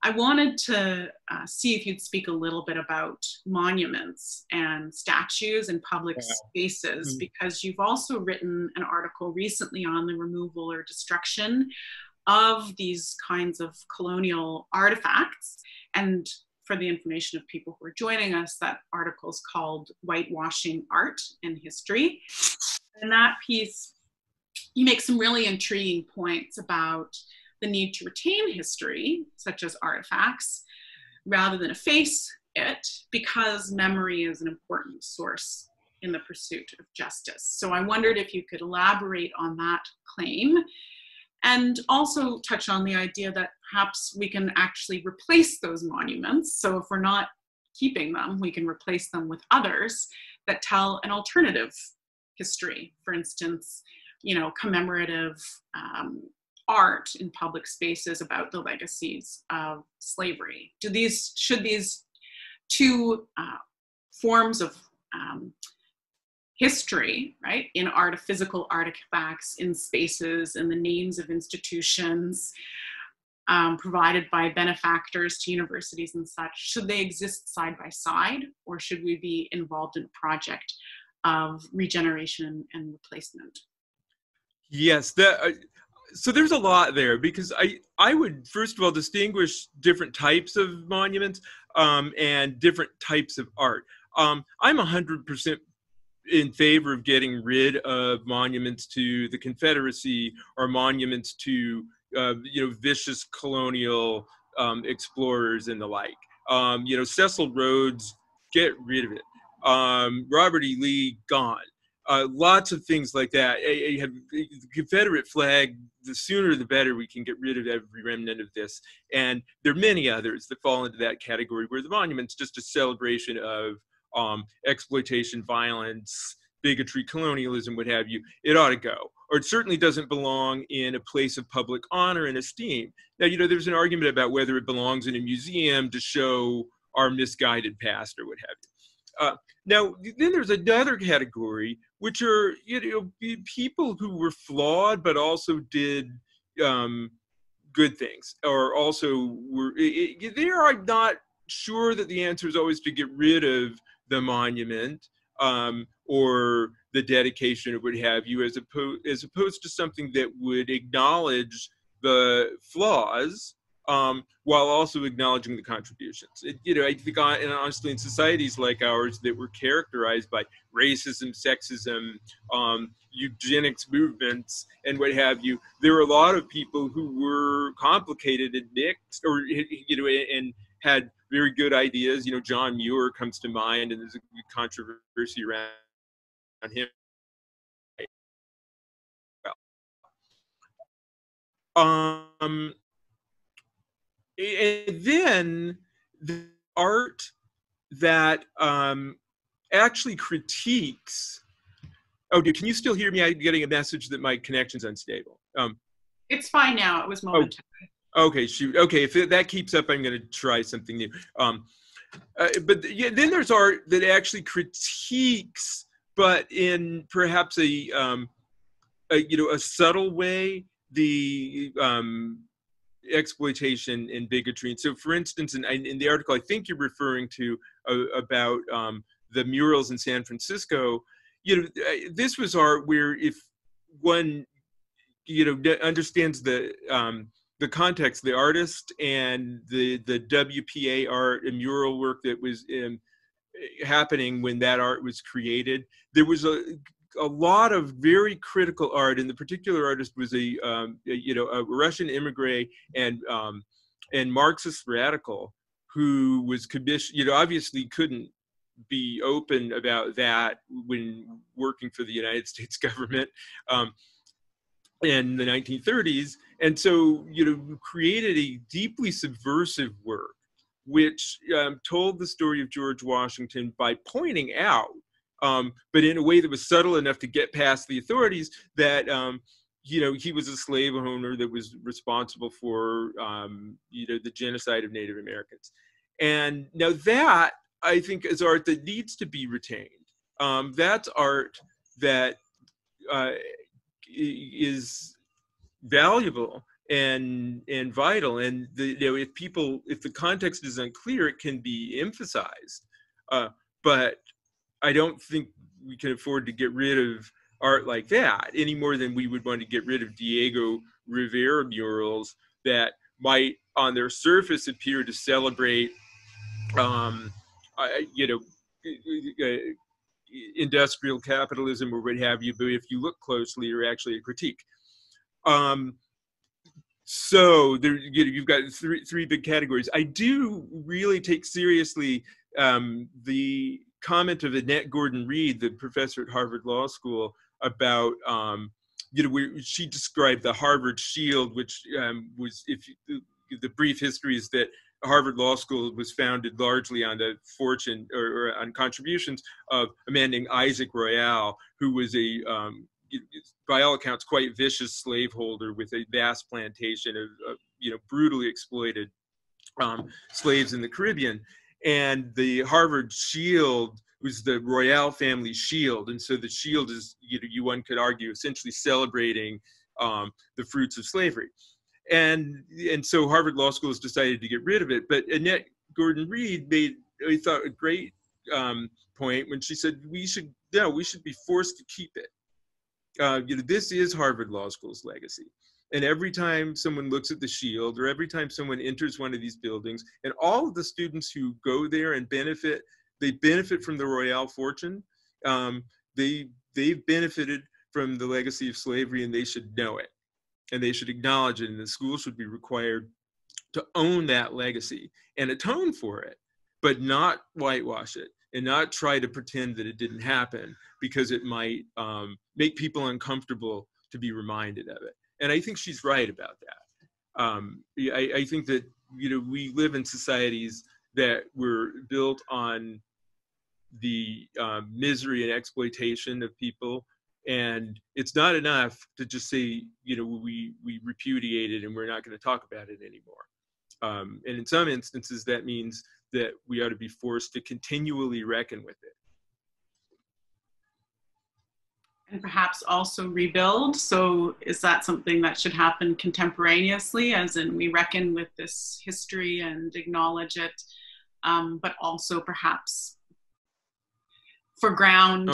I wanted to see if you'd speak a little bit about monuments and statues and public spaces, because you've also written an article recently on the removal or destruction of these kinds of colonial artifacts. And for the information of people who are joining us, that article is called Whitewashing Art and History. In that piece, you make some really intriguing points about the need to retain history, such as artifacts, rather than efface it, because memory is an important source in the pursuit of justice. So I wondered if you could elaborate on that claim, and also touch on the idea that perhaps we can actually replace those monuments. So if we're not keeping them, we can replace them with others that tell an alternative history. For instance, commemorative art in public spaces about the legacies of slavery. Should these two forms of history, right, in physical artifacts, in spaces, in the names of institutions provided by benefactors to universities and such, should they exist side by side, or should we be involved in a project of regeneration and replacement. Yes, so there's a lot there, because I would first of all distinguish different types of monuments and different types of art. I'm 100% in favor of getting rid of monuments to the Confederacy or monuments to vicious colonial explorers and the like. Cecil Rhodes, get rid of it. Robert E. Lee, gone. Lots of things like that. The Confederate flag, the sooner the better we can get rid of every remnant of this. And there are many others that fall into that category where the monument's just a celebration of exploitation, violence, bigotry, colonialism, what have you. It ought to go. Or it certainly doesn't belong in a place of public honor and esteem. Now, there's an argument about whether it belongs in a museum to show our misguided past or what have you. Now, then there's another category, which are people who were flawed but also did good things, or also were. There, I'm not sure that the answer is always to get rid of the monument or the dedication or what have you, as opposed to something that would acknowledge the flaws while also acknowledging the contributions. I think, and honestly, in societies like ours that were characterized by racism, sexism, eugenics movements, and what have you, there were a lot of people who were complicated and mixed, or and had very good ideas. John Muir comes to mind, and there's a controversy around him. And then the art that actually critiques. Oh, can you still hear me? I'm getting a message that my connection's unstable. It's fine now. It was momentary. Okay, shoot. Okay, if that keeps up, I'm going to try something new. But yeah, then there's art that actually critiques, but in perhaps a subtle way, the exploitation and bigotry. And so, for instance, in the article I think you're referring to about the murals in San Francisco, this was art where, if one understands the context, the artist, and the WPA art and mural work that was happening when that art was created, there was a lot of very critical art, and the particular artist was a Russian immigrant and Marxist radical who was commissioned. Obviously couldn't be open about that when working for the United States government in the 1930s, and so created a deeply subversive work, which told the story of George Washington by pointing out, but in a way that was subtle enough to get past the authorities, that he was a slave owner that was responsible for the genocide of Native Americans. And now that, I think, is art that needs to be retained. That's art that is valuable and vital, and if the context is unclear, it can be emphasized. But I don't think we can afford to get rid of art like that any more than we would want to get rid of Diego Rivera murals that might, on their surface, appear to celebrate, industrial capitalism or what have you, but if you look closely, are actually a critique. So there, you've got three big categories. I do really take seriously the comment of Annette Gordon-Reed, the professor at Harvard Law School, about she described the Harvard Shield, which was, the brief history is that Harvard Law School was founded largely on the fortune or on contributions of a man named Isaac Royale, who was a by all accounts quite vicious slaveholder with a vast plantation of brutally exploited slaves in the Caribbean. And the Harvard Shield was the Royale family shield, and so the shield is, one could argue, essentially celebrating the fruits of slavery. And so Harvard Law School has decided to get rid of it. But Annette Gordon-Reed made, I thought, a great point when she said we should be forced to keep it. This is Harvard Law School's legacy. And every time someone looks at the Shield, or every time someone enters one of these buildings, and all of the students who go there and benefit, they benefit from the Royale fortune. They've benefited from the legacy of slavery, and they should know it, and they should acknowledge it, and the school should be required to own that legacy and atone for it, but not whitewash it and not try to pretend that it didn't happen, because it might make people uncomfortable to be reminded of it. And I think she's right about that. I think that, we live in societies that were built on the misery and exploitation of people, and it's not enough to just say, we repudiate it and we're not going to talk about it anymore. And in some instances, that means that we ought to be forced to continually reckon with it. And perhaps also rebuild. So is that something that should happen contemporaneously, as in we reckon with this history and acknowledge it, but also perhaps foreground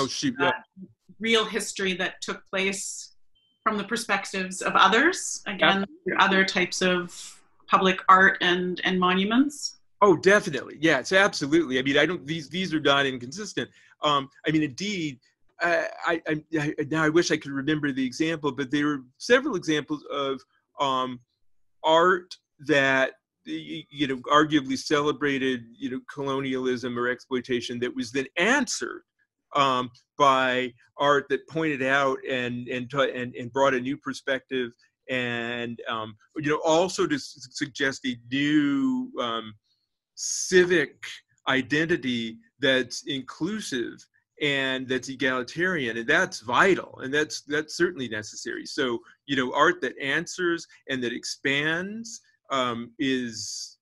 real history that took place from the perspectives of others, again, other types of public art and monuments? Oh, definitely. Yes, absolutely. I mean, these are not inconsistent. Indeed, now I wish I could remember the example, but there were several examples of art that, arguably celebrated, colonialism or exploitation, that was then answered by art that pointed out and brought a new perspective, and also to suggest a new civic identity that's inclusive and that's egalitarian, and that's vital, and that's certainly necessary. So art that answers and that expands is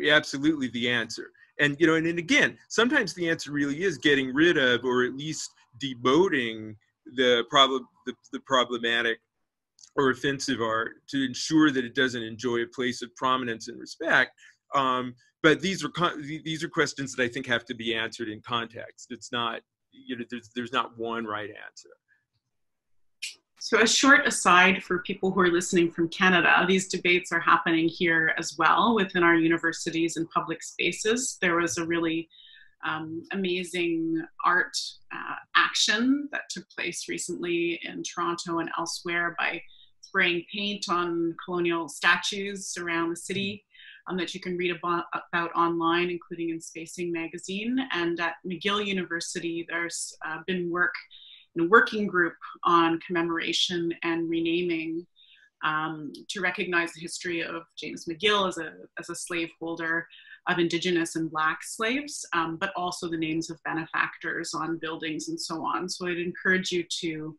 absolutely the answer. And and again, sometimes the answer really is getting rid of, or at least demoting, the problematic or offensive art, to ensure that it doesn't enjoy a place of prominence and respect. But these are questions that I think have to be answered in context. It's not, there's not one right answer. So a short aside for people who are listening from Canada, these debates are happening here as well within our universities and public spaces. There was a really amazing art action that took place recently in Toronto and elsewhere by spraying paint on colonial statues around the city, that you can read about online, including in Spacing magazine. And at McGill University, there's been a working group on commemoration and renaming to recognize the history of James McGill as a slaveholder of Indigenous and Black slaves, but also the names of benefactors on buildings and so on. So I'd encourage you to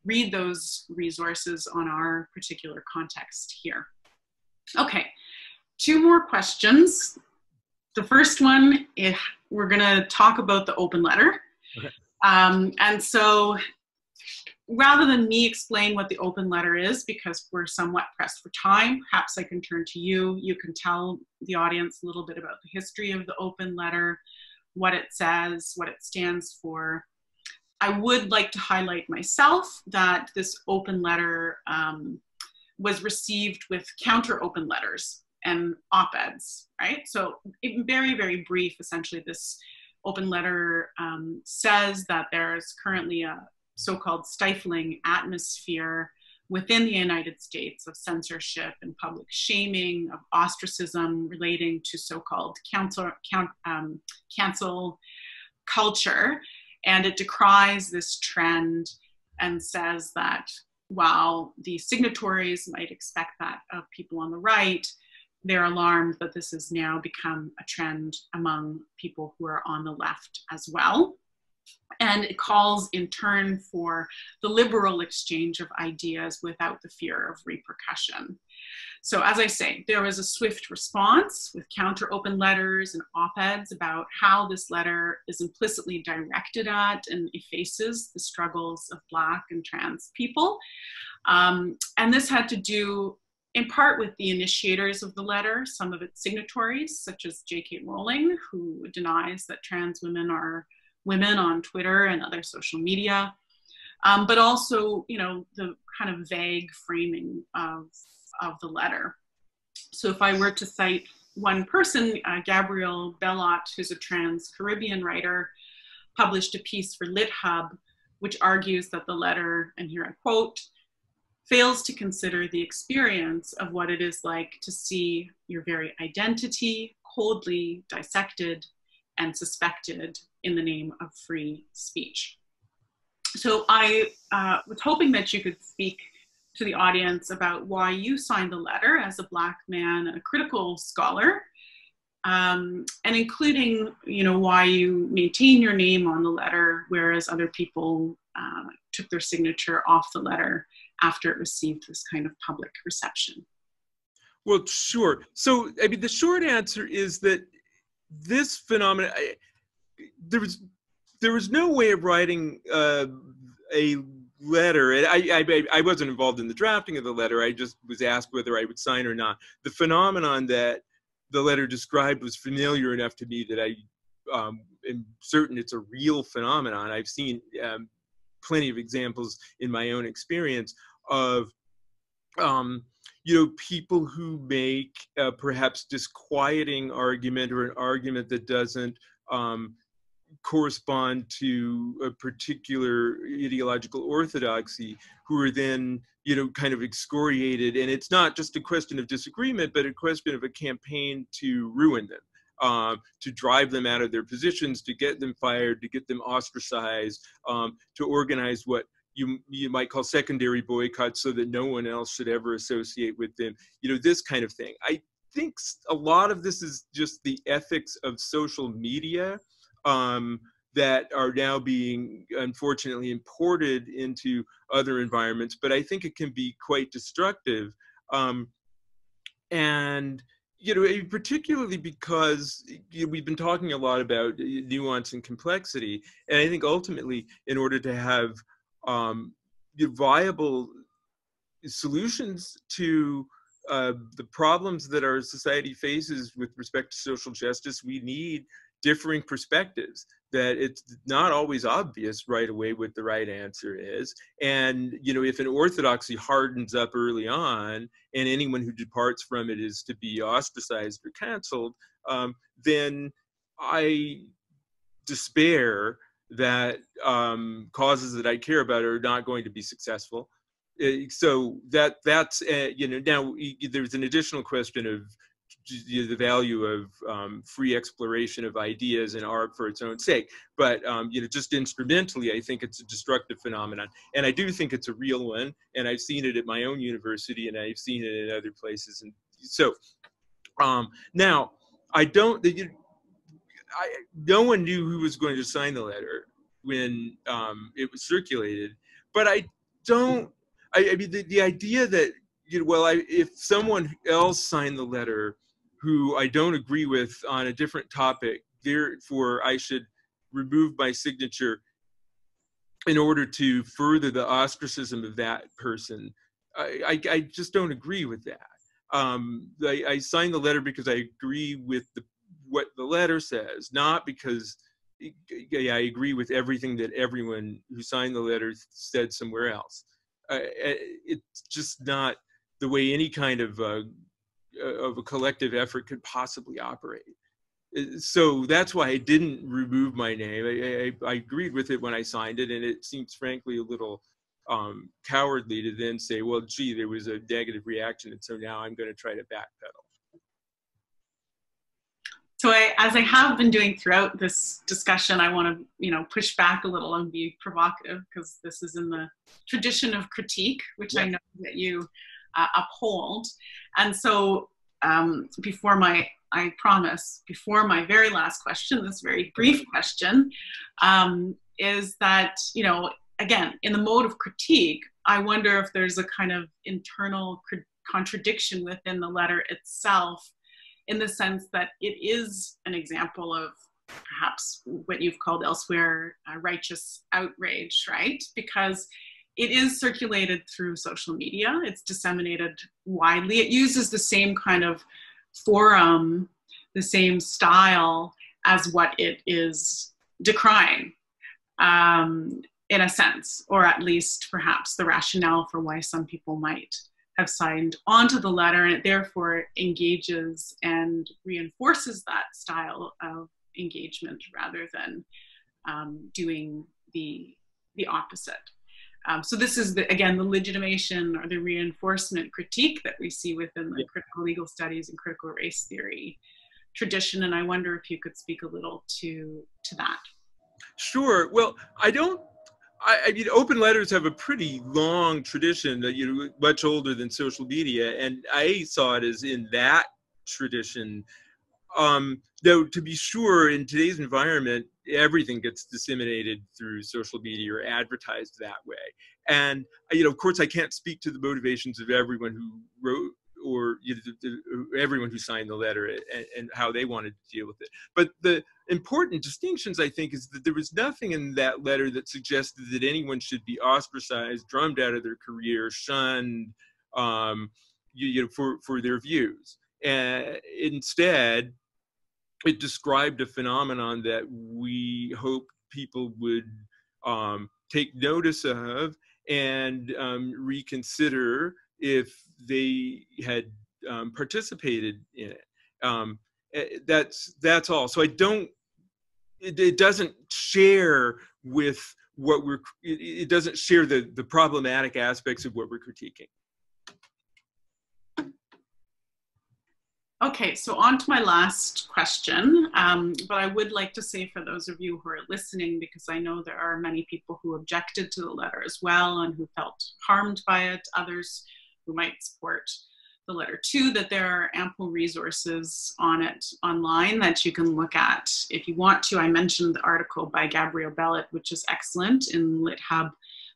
read those resources on our particular context here. Okay, 2 more questions. The first one, we're gonna talk about the open letter. Okay. And so rather than me explain what the open letter is, because we're somewhat pressed for time, perhaps I can turn to you. You can tell the audience a little bit about the history of the open letter, what it says, what it stands for. I would like to highlight myself that this open letter was received with counter open letters and op-eds, right? So very, very brief, essentially, this open letter says that there's currently a so-called stifling atmosphere within the United States of censorship and public shaming, of ostracism relating to so-called cancel culture. And it decries this trend and says that while the signatories might expect that of people on the right, they're alarmed that this has now become a trend among people who are on the left as well. And it calls in turn for the liberal exchange of ideas without the fear of repercussion. So as I say, there was a swift response with counter open letters and op-eds about how this letter is implicitly directed at and effaces the struggles of Black and trans people. And this had to do in part with the initiators of the letter, some of its signatories, such as J.K. Rowling, who denies that trans women are women on Twitter and other social media, but also, you know, the kind of vague framing of the letter. So if I were to cite one person, Gabrielle Bellot, who's a trans Caribbean writer, published a piece for LitHub, which argues that the letter, and here I quote, fails to consider the experience of what it is like to see your very identity coldly dissected and suspected in the name of free speech. So I was hoping that you could speak to the audience about why you signed the letter as a Black man and a critical scholar, and including, you know, why you maintain your name on the letter, whereas other people took their signature off the letter after it received this kind of public reception. Well, sure. So, I mean, the short answer is that this phenomenon, there was no way of writing a letter. I wasn't involved in the drafting of the letter. I just was asked whether I would sign or not. The phenomenon that the letter described was familiar enough to me that I am certain it's a real phenomenon. I've seen plenty of examples in my own experience of you know, people who make a perhaps disquieting argument or an argument that doesn't correspond to a particular ideological orthodoxy, who are then, you know, kind of excoriated. And it's not just a question of disagreement, but a question of a campaign to ruin them, to drive them out of their positions, to get them fired, to get them ostracized, to organize what you might call secondary boycotts so that no one else should ever associate with them, you know, this kind of thing. I think a lot of this is just the ethics of social media that are now being, unfortunately, imported into other environments, but I think it can be quite destructive. And, you know, particularly because we've been talking a lot about nuance and complexity, and I think ultimately, in order to have viable solutions to the problems that our society faces with respect to social justice, we need differing perspectives, that it's not always obvious right away what the right answer is. And, you know, if an orthodoxy hardens up early on and anyone who departs from it is to be ostracized or canceled, then I despair that causes that I care about are not going to be successful. So that's, you know, now there's an additional question of the value of free exploration of ideas and art for its own sake. But, you know, just instrumentally, I think it's a destructive phenomenon. And I do think it's a real one. And I've seen it at my own university, and I've seen it in other places. And so now, no one knew who was going to sign the letter when it was circulated. But I mean, the idea that, you know, well, if someone else signed the letter who I don't agree with on a different topic, therefore I should remove my signature in order to further the ostracism of that person, I just don't agree with that. I signed the letter because I agree with what the letter says, not because I agree with everything that everyone who signed the letter said somewhere else. It's just not the way any kind of a collective effort could possibly operate. So that's why I didn't remove my name. I agreed with it when I signed it, and it seems frankly a little cowardly to then say, well, gee, there was a negative reaction, and so now I'm going to try to backpedal. So as I have been doing throughout this discussion, I want to, you know, push back a little and be provocative, because this is in the tradition of critique, which yeah. I know that you uphold. And so before my very last question, this very brief question, is that, you know, again, in the mode of critique, I wonder if there's a kind of internal contradiction within the letter itself, in the sense that it is an example of perhaps what you've called elsewhere righteous outrage, right? Because it is circulated through social media. It's disseminated widely. It uses the same kind of forum, the same style as what it is decrying, in a sense, or at least perhaps the rationale for why some people might have signed onto the letter, and it therefore engages and reinforces that style of engagement rather than doing the opposite. So this is, again, the legitimation or the reinforcement critique that we see within the critical legal studies and critical race theory tradition, and I wonder if you could speak a little to that. Sure. Well, I mean, open letters have a pretty long tradition, much older than social media, and I saw it as in that tradition. Though, to be sure, in today's environment, everything gets disseminated through social media or advertised that way. And, of course, I can't speak to the motivations of everyone who wrote or everyone who signed the letter and how they wanted to deal with it. But the important distinctions, I think, is that there was nothing in that letter that suggested that anyone should be ostracized, drummed out of their career, shunned for their views. And instead, it described a phenomenon that we hope people would take notice of and reconsider if they had participated in it. That's all. So it doesn't share with it doesn't share the problematic aspects of what we're critiquing. Okay, so on to my last question, but I would like to say for those of you who are listening, because I know there are many people who objected to the letter as well and who felt harmed by it, others who might support the letter too, that there are ample resources on it online that you can look at if you want to. I mentioned the article by Gabrielle Bellet, which is excellent in LitHub,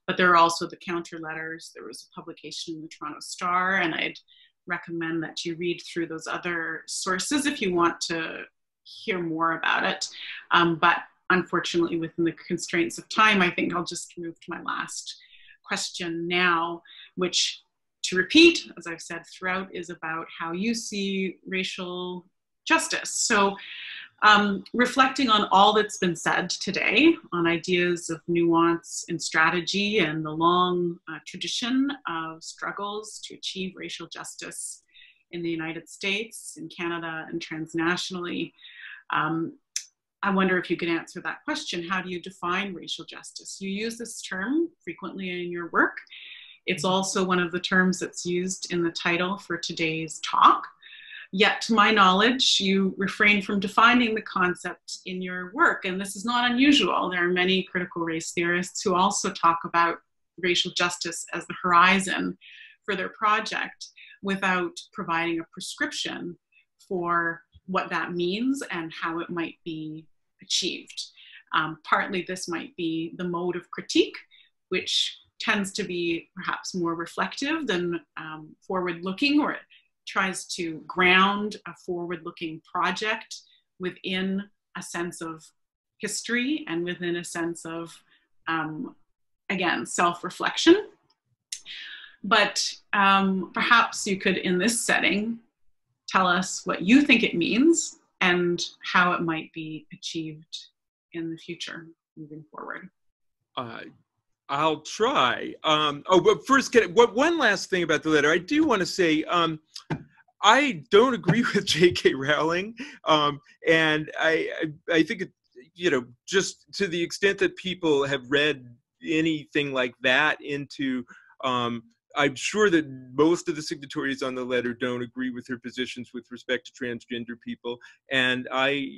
but there are also the counter letters. There was a publication in the Toronto Star, and I'd recommend that you read through those other sources if you want to hear more about it. But unfortunately, within the constraints of time, I think I'll just move to my last question now, which, to repeat, as I've said throughout, is about how you see racial justice. So reflecting on all that's been said today, on ideas of nuance and strategy and the long tradition of struggles to achieve racial justice in the United States, in Canada, and transnationally, I wonder if you could answer that question. How do you define racial justice? You use this term frequently in your work. It's also one of the terms that's used in the title for today's talk. Yet, to my knowledge, you refrain from defining the concept in your work, and this is not unusual. There are many critical race theorists who also talk about racial justice as the horizon for their project without providing a prescription for what that means and how it might be achieved. Partly this might be the mode of critique, which tends to be perhaps more reflective than forward-looking, or it tries to ground a forward-looking project within a sense of history and within a sense of, again, self-reflection. But perhaps you could, in this setting, tell us what you think it means and how it might be achieved in the future moving forward. I'll try. But first, one last thing about the letter. I do want to say, I don't agree with J.K. Rowling, and I think it, just to the extent that people have read anything like that into, I'm sure that most of the signatories on the letter don't agree with her positions with respect to transgender people, and I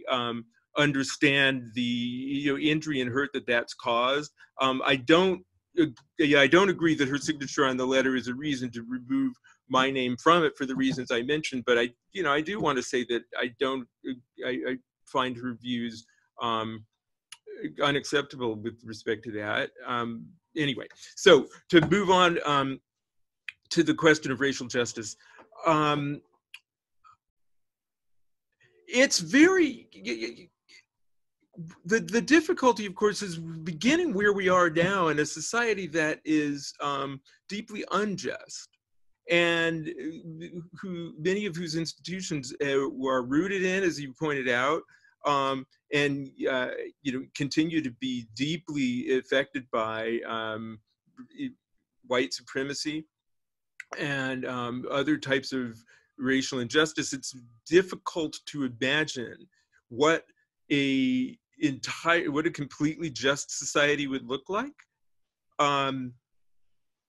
understand the injury and hurt that's caused. I don't agree that her signature on the letter is a reason to remove my name from it for the reasons I mentioned, but I do want to say that I find her views unacceptable with respect to that. Anyway, so to move on to the question of racial justice, it's very, the difficulty, of course, is beginning where we are now in a society that is deeply unjust, and many of whose institutions are rooted in, as you pointed out, and continue to be deeply affected by white supremacy and other types of racial injustice. It's difficult to imagine what a completely just society would look like.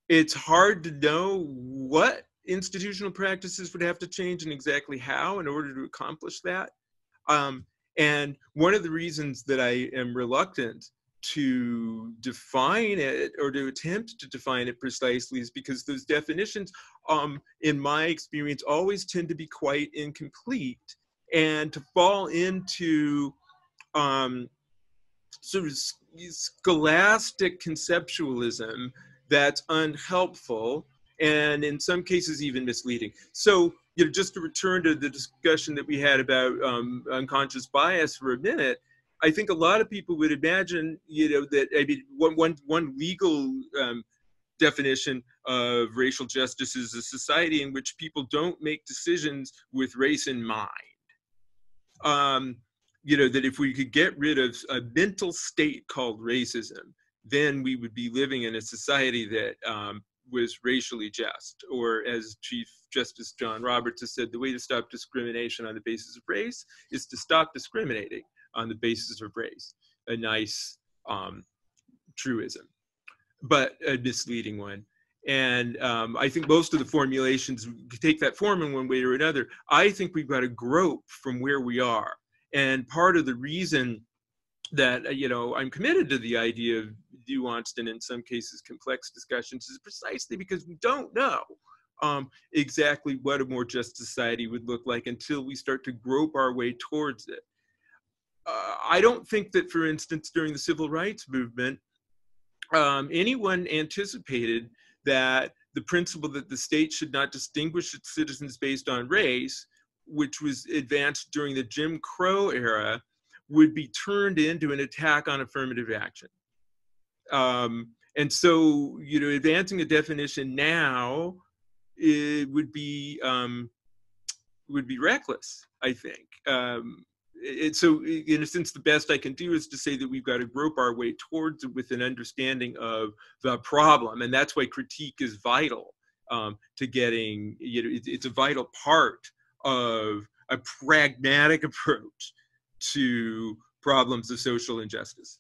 It's hard to know what institutional practices would have to change and exactly how in order to accomplish that. And one of the reasons that I am reluctant to define it or to attempt to define it precisely is because those definitions, in my experience, always tend to be quite incomplete and to fall into sort of scholastic conceptualism that's unhelpful and in some cases even misleading. So, just to return to the discussion that we had about unconscious bias for a minute, I think a lot of people would imagine, that one legal definition of racial justice is a society in which people don't make decisions with race in mind. That if we could get rid of a mental state called racism, then we would be living in a society that was racially just. Or as Chief Justice John Roberts has said, the way to stop discrimination on the basis of race is to stop discriminating on the basis of race. A nice truism, but a misleading one. And I think most of the formulations take that form in one way or another. I think we've got to grope from where we are. And part of the reason that, I'm committed to the idea of nuanced and in some cases complex discussions is precisely because we don't know exactly what a more just society would look like until we start to grope our way towards it. I don't think that, for instance, during the civil rights movement, anyone anticipated that the principle that the state should not distinguish its citizens based on race, which was advanced during the Jim Crow era, would be turned into an attack on affirmative action. And so, advancing a definition now, it would be reckless, I think. So in a sense, the best I can do is to say that we've got to grope our way towards it with an understanding of the problem. And that's why critique is vital to getting, it's a vital part of a pragmatic approach to problems of social injustice.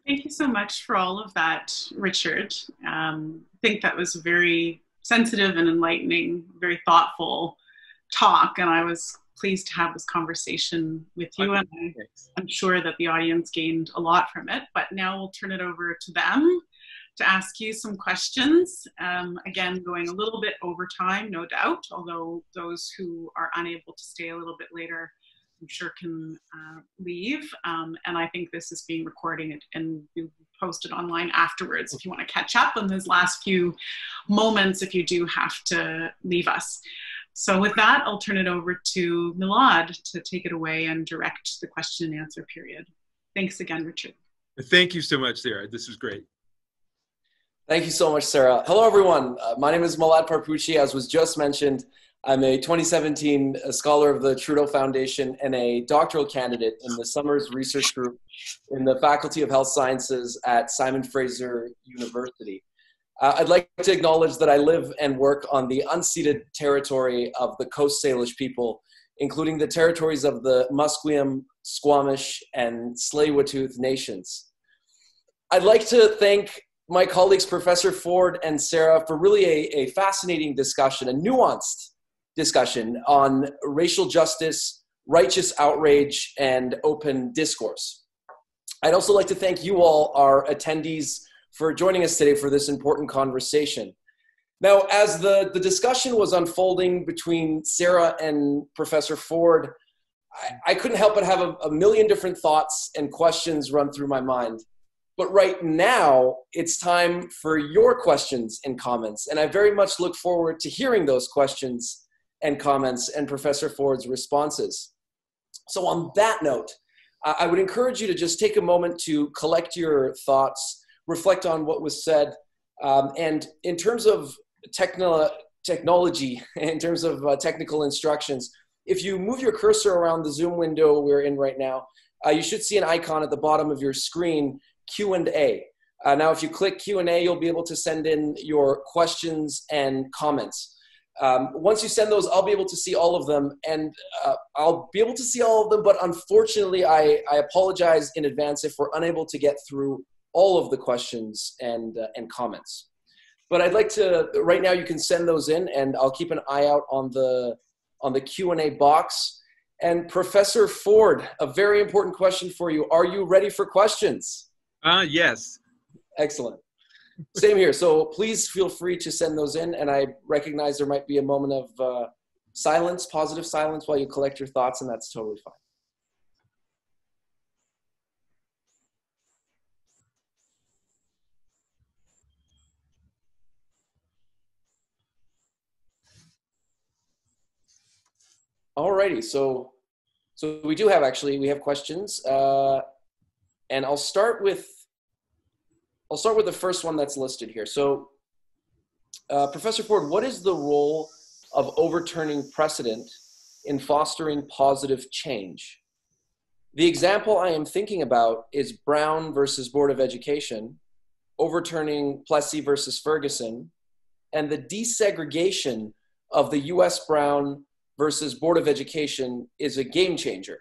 Thank you so much for all of that, Richard. I think that was a very sensitive and enlightening, very thoughtful talk, and I was pleased to have this conversation with you, and I'm sure that the audience gained a lot from it. But now we'll turn it over to them to ask you some questions. Again, going a little bit over time, no doubt, although those who are unable to stay a little bit later, I'm sure can leave. And I think this is being recorded and posted online afterwards if you want to catch up on those last few moments if you do have to leave us. So with that, I'll turn it over to Milad to take it away and direct the question and answer period. Thanks again, Richard. Thank you so much, Sarah. This was great. Thank you so much, Sarah. Hello, everyone. My name is Milad Parpouchi. As was just mentioned, I'm a 2017 Scholar of the Trudeau Foundation and a doctoral candidate in the Summers Research Group in the Faculty of Health Sciences at Simon Fraser University. I'd like to acknowledge that I live and work on the unceded territory of the Coast Salish people, including the territories of the Musqueam, Squamish, and Tsleil-Waututh nations. I'd like to thank my colleagues, Professor Ford and Sarah, for really a fascinating discussion, a nuanced discussion on racial justice, righteous outrage, and open discourse. I'd also like to thank you all, our attendees, for joining us today for this important conversation. Now, as the discussion was unfolding between Sarah and Professor Ford, I couldn't help but have a million different thoughts and questions run through my mind. But right now, it's time for your questions and comments, and I very much look forward to hearing those questions and comments and Professor Ford's responses. So on that note, I would encourage you to just take a moment to collect your thoughts, reflect on what was said, and in terms of technology, in terms of technical instructions, if you move your cursor around the Zoom window we're in right now, you should see an icon at the bottom of your screen, Q&A. Now, if you click Q&A, you'll be able to send in your questions and comments. Once you send those, I'll be able to see all of them, and I'll be able to see all of them, but unfortunately, I apologize in advance if we're unable to get through all of the questions and comments. But I'd like to, right now you can send those in, and I'll keep an eye out on the Q&A box. And Professor Ford, a very important question for you. Are you ready for questions? Yes. Excellent. Same here. So please feel free to send those in. And I recognize there might be a moment of silence, positive silence, while you collect your thoughts, and that's totally fine. Alrighty. So we do have, actually, we have questions. And I'll start with the first one that's listed here. So, Professor Ford, what is the role of overturning precedent in fostering positive change? The example I am thinking about is Brown versus Board of Education, overturning Plessy versus Ferguson, and the desegregation of the U.S. Brown versus Board of Education is a game changer.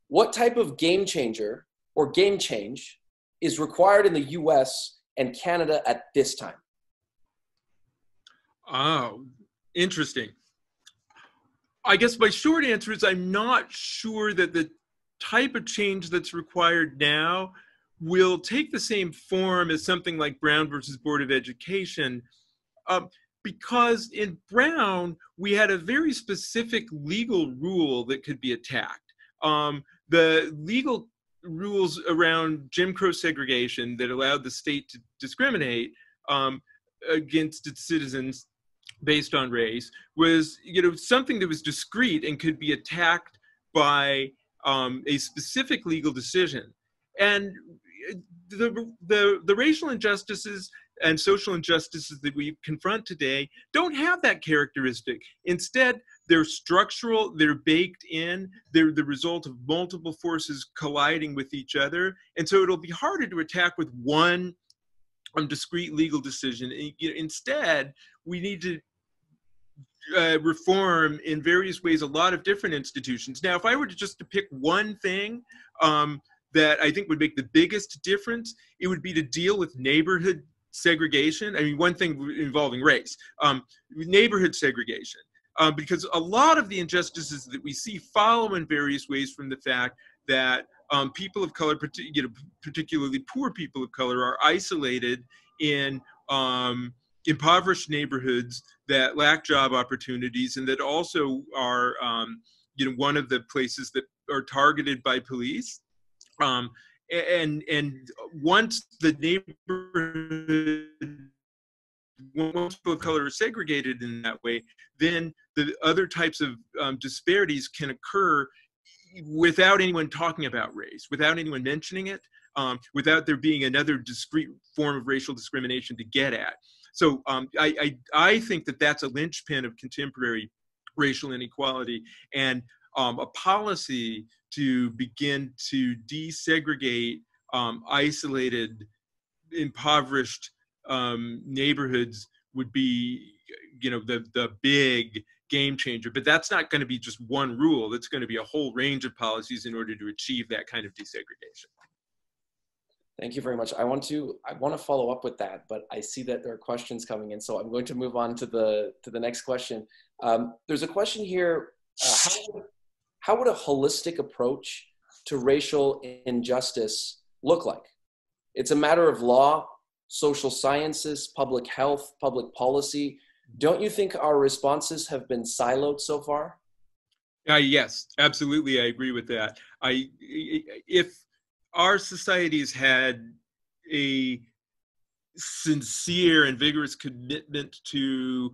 What type of game changer or game change is required in the US and Canada at this time? Oh, interesting. I guess my short answer is I'm not sure that the type of change that's required now will take the same form as something like Brown versus Board of Education, because in Brown, we had a very specific legal rule that could be attacked. The legal rules around Jim Crow segregation that allowed the state to discriminate against its citizens based on race was, something that was discrete and could be attacked by a specific legal decision. And the racial injustices and social injustices that we confront today don't have that characteristic. Instead, they're structural, they're baked in, they're the result of multiple forces colliding with each other. And so it'll be harder to attack with one discrete legal decision. Instead, we need to reform in various ways a lot of different institutions. Now, if I were to pick one thing that I think would make the biggest difference, it would be to deal with neighborhood segregation. I mean, one thing involving race, neighborhood segregation, because a lot of the injustices that we see follow in various ways from the fact that people of color, particularly poor people of color, are isolated in impoverished neighborhoods that lack job opportunities, and that also are, one of the places that are targeted by police. And once the neighborhood, once people of color are segregated in that way, then the other types of disparities can occur without anyone talking about race, without anyone mentioning it, without there being another discrete form of racial discrimination to get at. So I think that that's a linchpin of contemporary racial inequality, and a policy to begin to desegregate isolated, impoverished neighborhoods would be, the big game changer. But that's not going to be just one rule. That's going to be a whole range of policies in order to achieve that kind of desegregation. Thank you very much. I want to follow up with that, but I see that there are questions coming in, so I'm going to move on to the next question. There's a question here. How would a holistic approach to racial injustice look like? It's a matter of law, social sciences, public health, public policy. Don't you think our responses have been siloed so far? Yes, absolutely. I agree with that. If our societies had a sincere and vigorous commitment to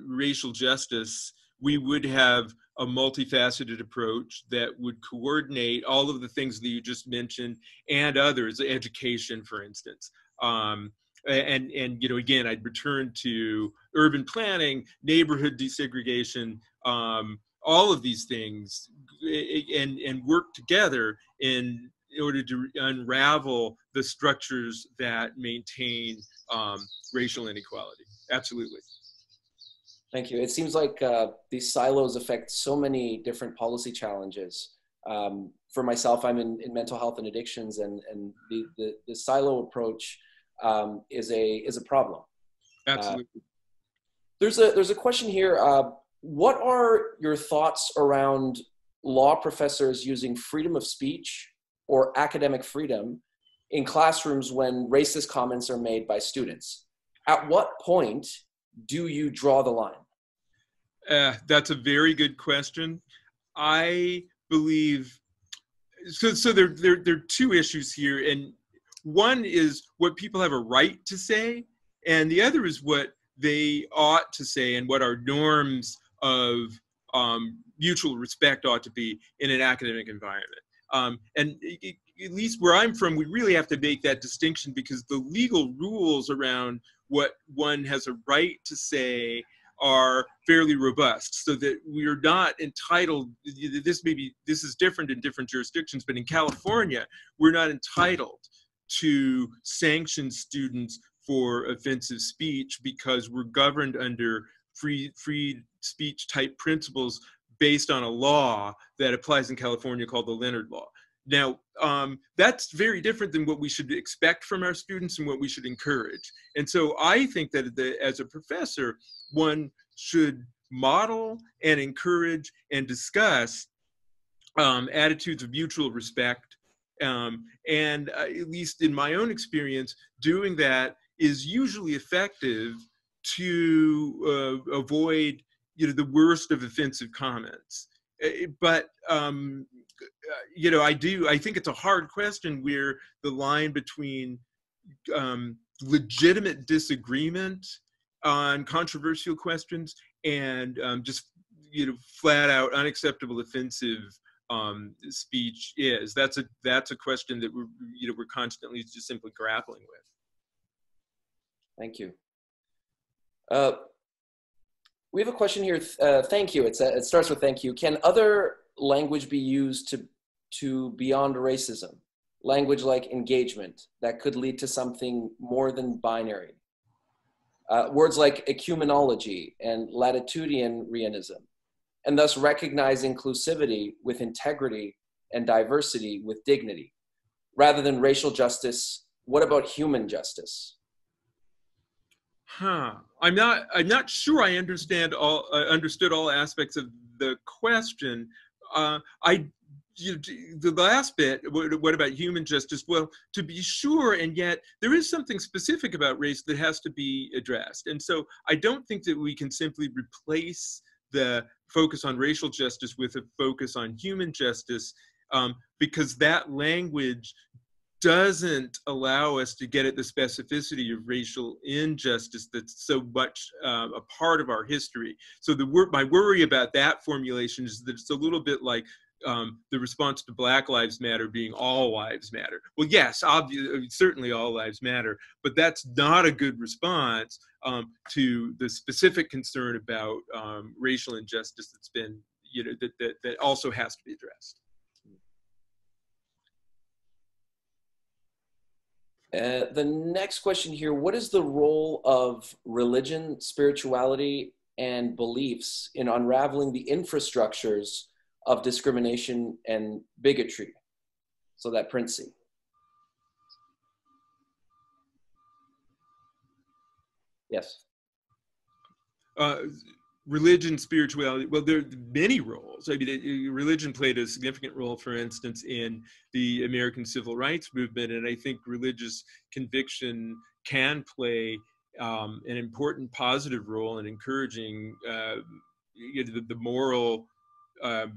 racial justice, we would have a multifaceted approach that would coordinate all of the things that you just mentioned and others, education, for instance. And you know, again, I'd return to urban planning, neighborhood desegregation, all of these things, and work together in order to unravel the structures that maintain racial inequality. Absolutely. Thank you. It seems like these silos affect so many different policy challenges. For myself, I'm in mental health and addictions, and the silo approach is a problem. Absolutely. There's a question here. What are your thoughts around law professors using freedom of speech or academic freedom in classrooms when racist comments are made by students? At what point do you draw the line? That's a very good question. I believe, so there are two issues here, and one is what people have a right to say, and the other is what they ought to say and what our norms of mutual respect ought to be in an academic environment. And at least where I'm from, we really have to make that distinction, because the legal rules around what one has a right to say are fairly robust, so that we are not entitled, this is different in different jurisdictions, but in California, we're not entitled to sanction students for offensive speech because we're governed under free speech type principles based on a law that applies in California called the Leonard Law. Now, that's very different than what we should expect from our students and what we should encourage. And so I think that as a professor, one should model and encourage and discuss attitudes of mutual respect. And at least in my own experience, doing that is usually effective to avoid, you know, the worst of offensive comments. But you know, I think it's a hard question where the line between legitimate disagreement on controversial questions and just, you know, flat out unacceptable offensive speech is. That's a question that we're constantly just simply grappling with. Thank you. We have a question here. Thank you. It starts with thank you. Can other language be used to beyond racism? Language like engagement that could lead to something more than binary. Words like ecumenology and latitudinarianism, and thus recognize inclusivity with integrity and diversity with dignity. Rather than racial justice, what about human justice? I'm not sure I understood all aspects of the question. The last bit, what about human justice? Well, to be sure, and yet there is something specific about race that has to be addressed. And so I don't think that we can simply replace the focus on racial justice with a focus on human justice, because that language doesn't allow us to get at the specificity of racial injustice that's so much a part of our history. So my worry about that formulation is that it's a little bit like the response to Black Lives Matter being all lives matter. Well, yes, obviously, certainly all lives matter, but that's not a good response to the specific concern about racial injustice that's been, you know, that also has to be addressed. The next question here, what is the role of religion, spirituality, and beliefs in unraveling the infrastructures of discrimination and bigotry? So that Princey. Yes. Religion, spirituality, well, there are many roles. I mean, religion played a significant role, for instance, in the American Civil Rights Movement, and I think religious conviction can play an important positive role in encouraging the moral the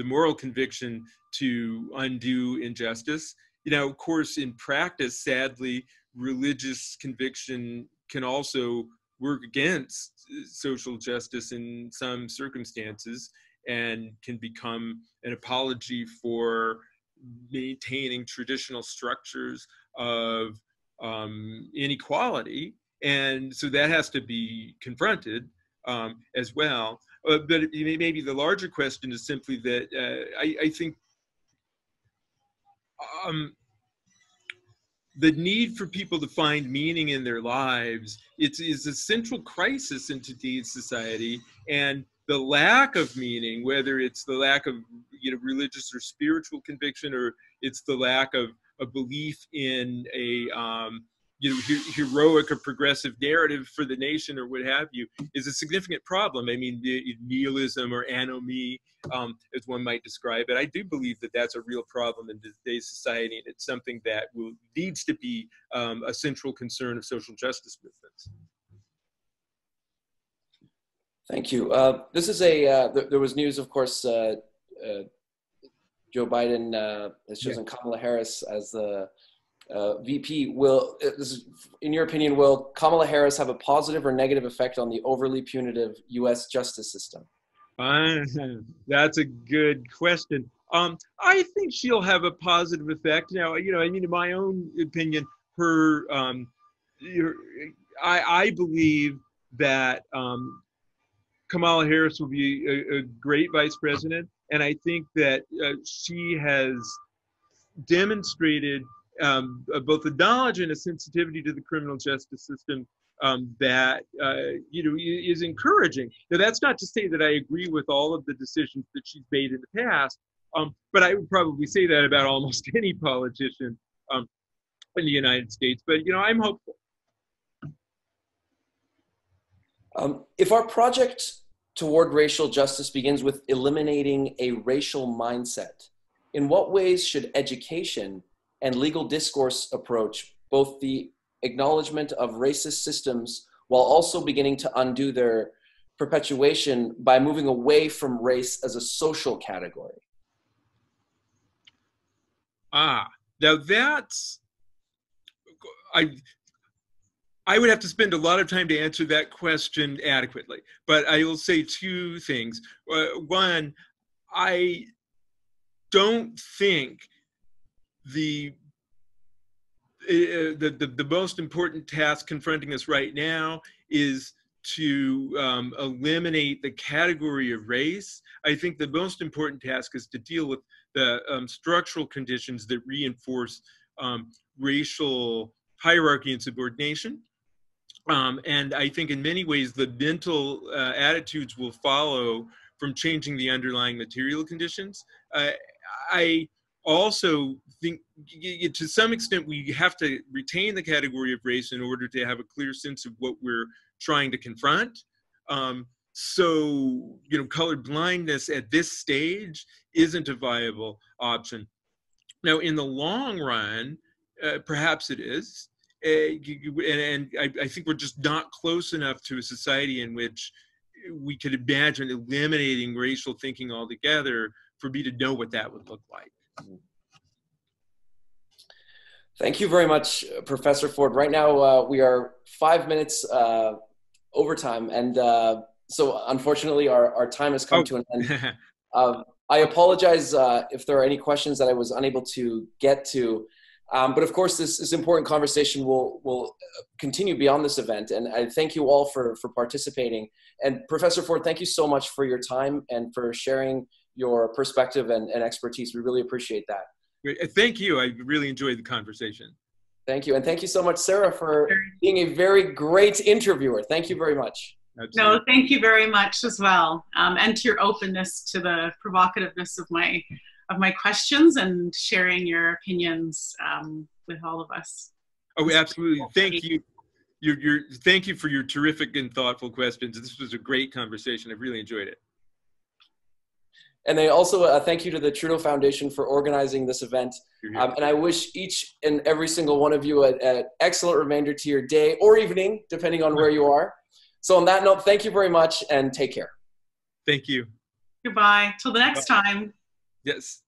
moral conviction to undo injustice. You know, of course, in practice, sadly, religious conviction can also work against social justice in some circumstances and can become an apology for maintaining traditional structures of inequality. And so that has to be confronted as well. But maybe the larger question is simply that I think the need for people to find meaning in their lives is a central crisis in today's society, and the lack of meaning, whether it's the lack of religious or spiritual conviction, or it's the lack of a belief in a heroic or progressive narrative for the nation or what have you, is a significant problem. I mean, nihilism or animé, as one might describe it, I do believe that that's a real problem in today's society, and it's something that needs to be a central concern of social justice movements. Thank you. This is there was news, of course, Joe Biden has chosen Kamala Harris as the VP. In your opinion, will Kamala Harris have a positive or negative effect on the overly punitive U.S. justice system? That's a good question. I think she'll have a positive effect. Now, I mean, in my own opinion, I believe that Kamala Harris will be a great vice president, and I think that she has demonstrated both the knowledge and a sensitivity to the criminal justice system that is encouraging. Now, that's not to say that I agree with all of the decisions that she's made in the past, but I would probably say that about almost any politician in the United States. But I'm hopeful. If our project toward racial justice begins with eliminating a racial mindset, in what ways should education and legal discourse approach both the acknowledgement of racist systems while also beginning to undo their perpetuation by moving away from race as a social category? Now that's, I would have to spend a lot of time to answer that question adequately, but I will say two things. One, I don't think the most important task confronting us right now is to eliminate the category of race. I think the most important task is to deal with the structural conditions that reinforce racial hierarchy and subordination. And I think in many ways the mental attitudes will follow from changing the underlying material conditions. I also think to some extent we have to retain the category of race in order to have a clear sense of what we're trying to confront. So, colored blindness at this stage isn't a viable option. Now, in the long run, perhaps it is. And I think we're just not close enough to a society in which we could imagine eliminating racial thinking altogether for me to know what that would look like. Thank you very much, Professor Ford. Right now, we are 5 minutes over time, and so unfortunately, our time has come to an end. I apologize if there are any questions that I was unable to get to. But of course, this important conversation will continue beyond this event. And I thank you all for participating. And Professor Ford, thank you so much for your time and for sharing your perspective and expertise. We really appreciate that. Great. Thank you. I really enjoyed the conversation. Thank you. And thank you so much, Sarah, for being a very great interviewer. Thank you very much. Absolutely. No, thank you very much as well. And to your openness to the provocativeness of my questions and sharing your opinions with all of us. Oh, absolutely. Thank you. Thank you for your terrific and thoughtful questions. This was a great conversation. I really enjoyed it. And I also thank you to the Trudeau Foundation for organizing this event. And I wish each and every single one of you an excellent remainder to your day or evening, depending on where you are. So on that note, thank you very much and take care. Thank you. Goodbye. Till the next time. Yes.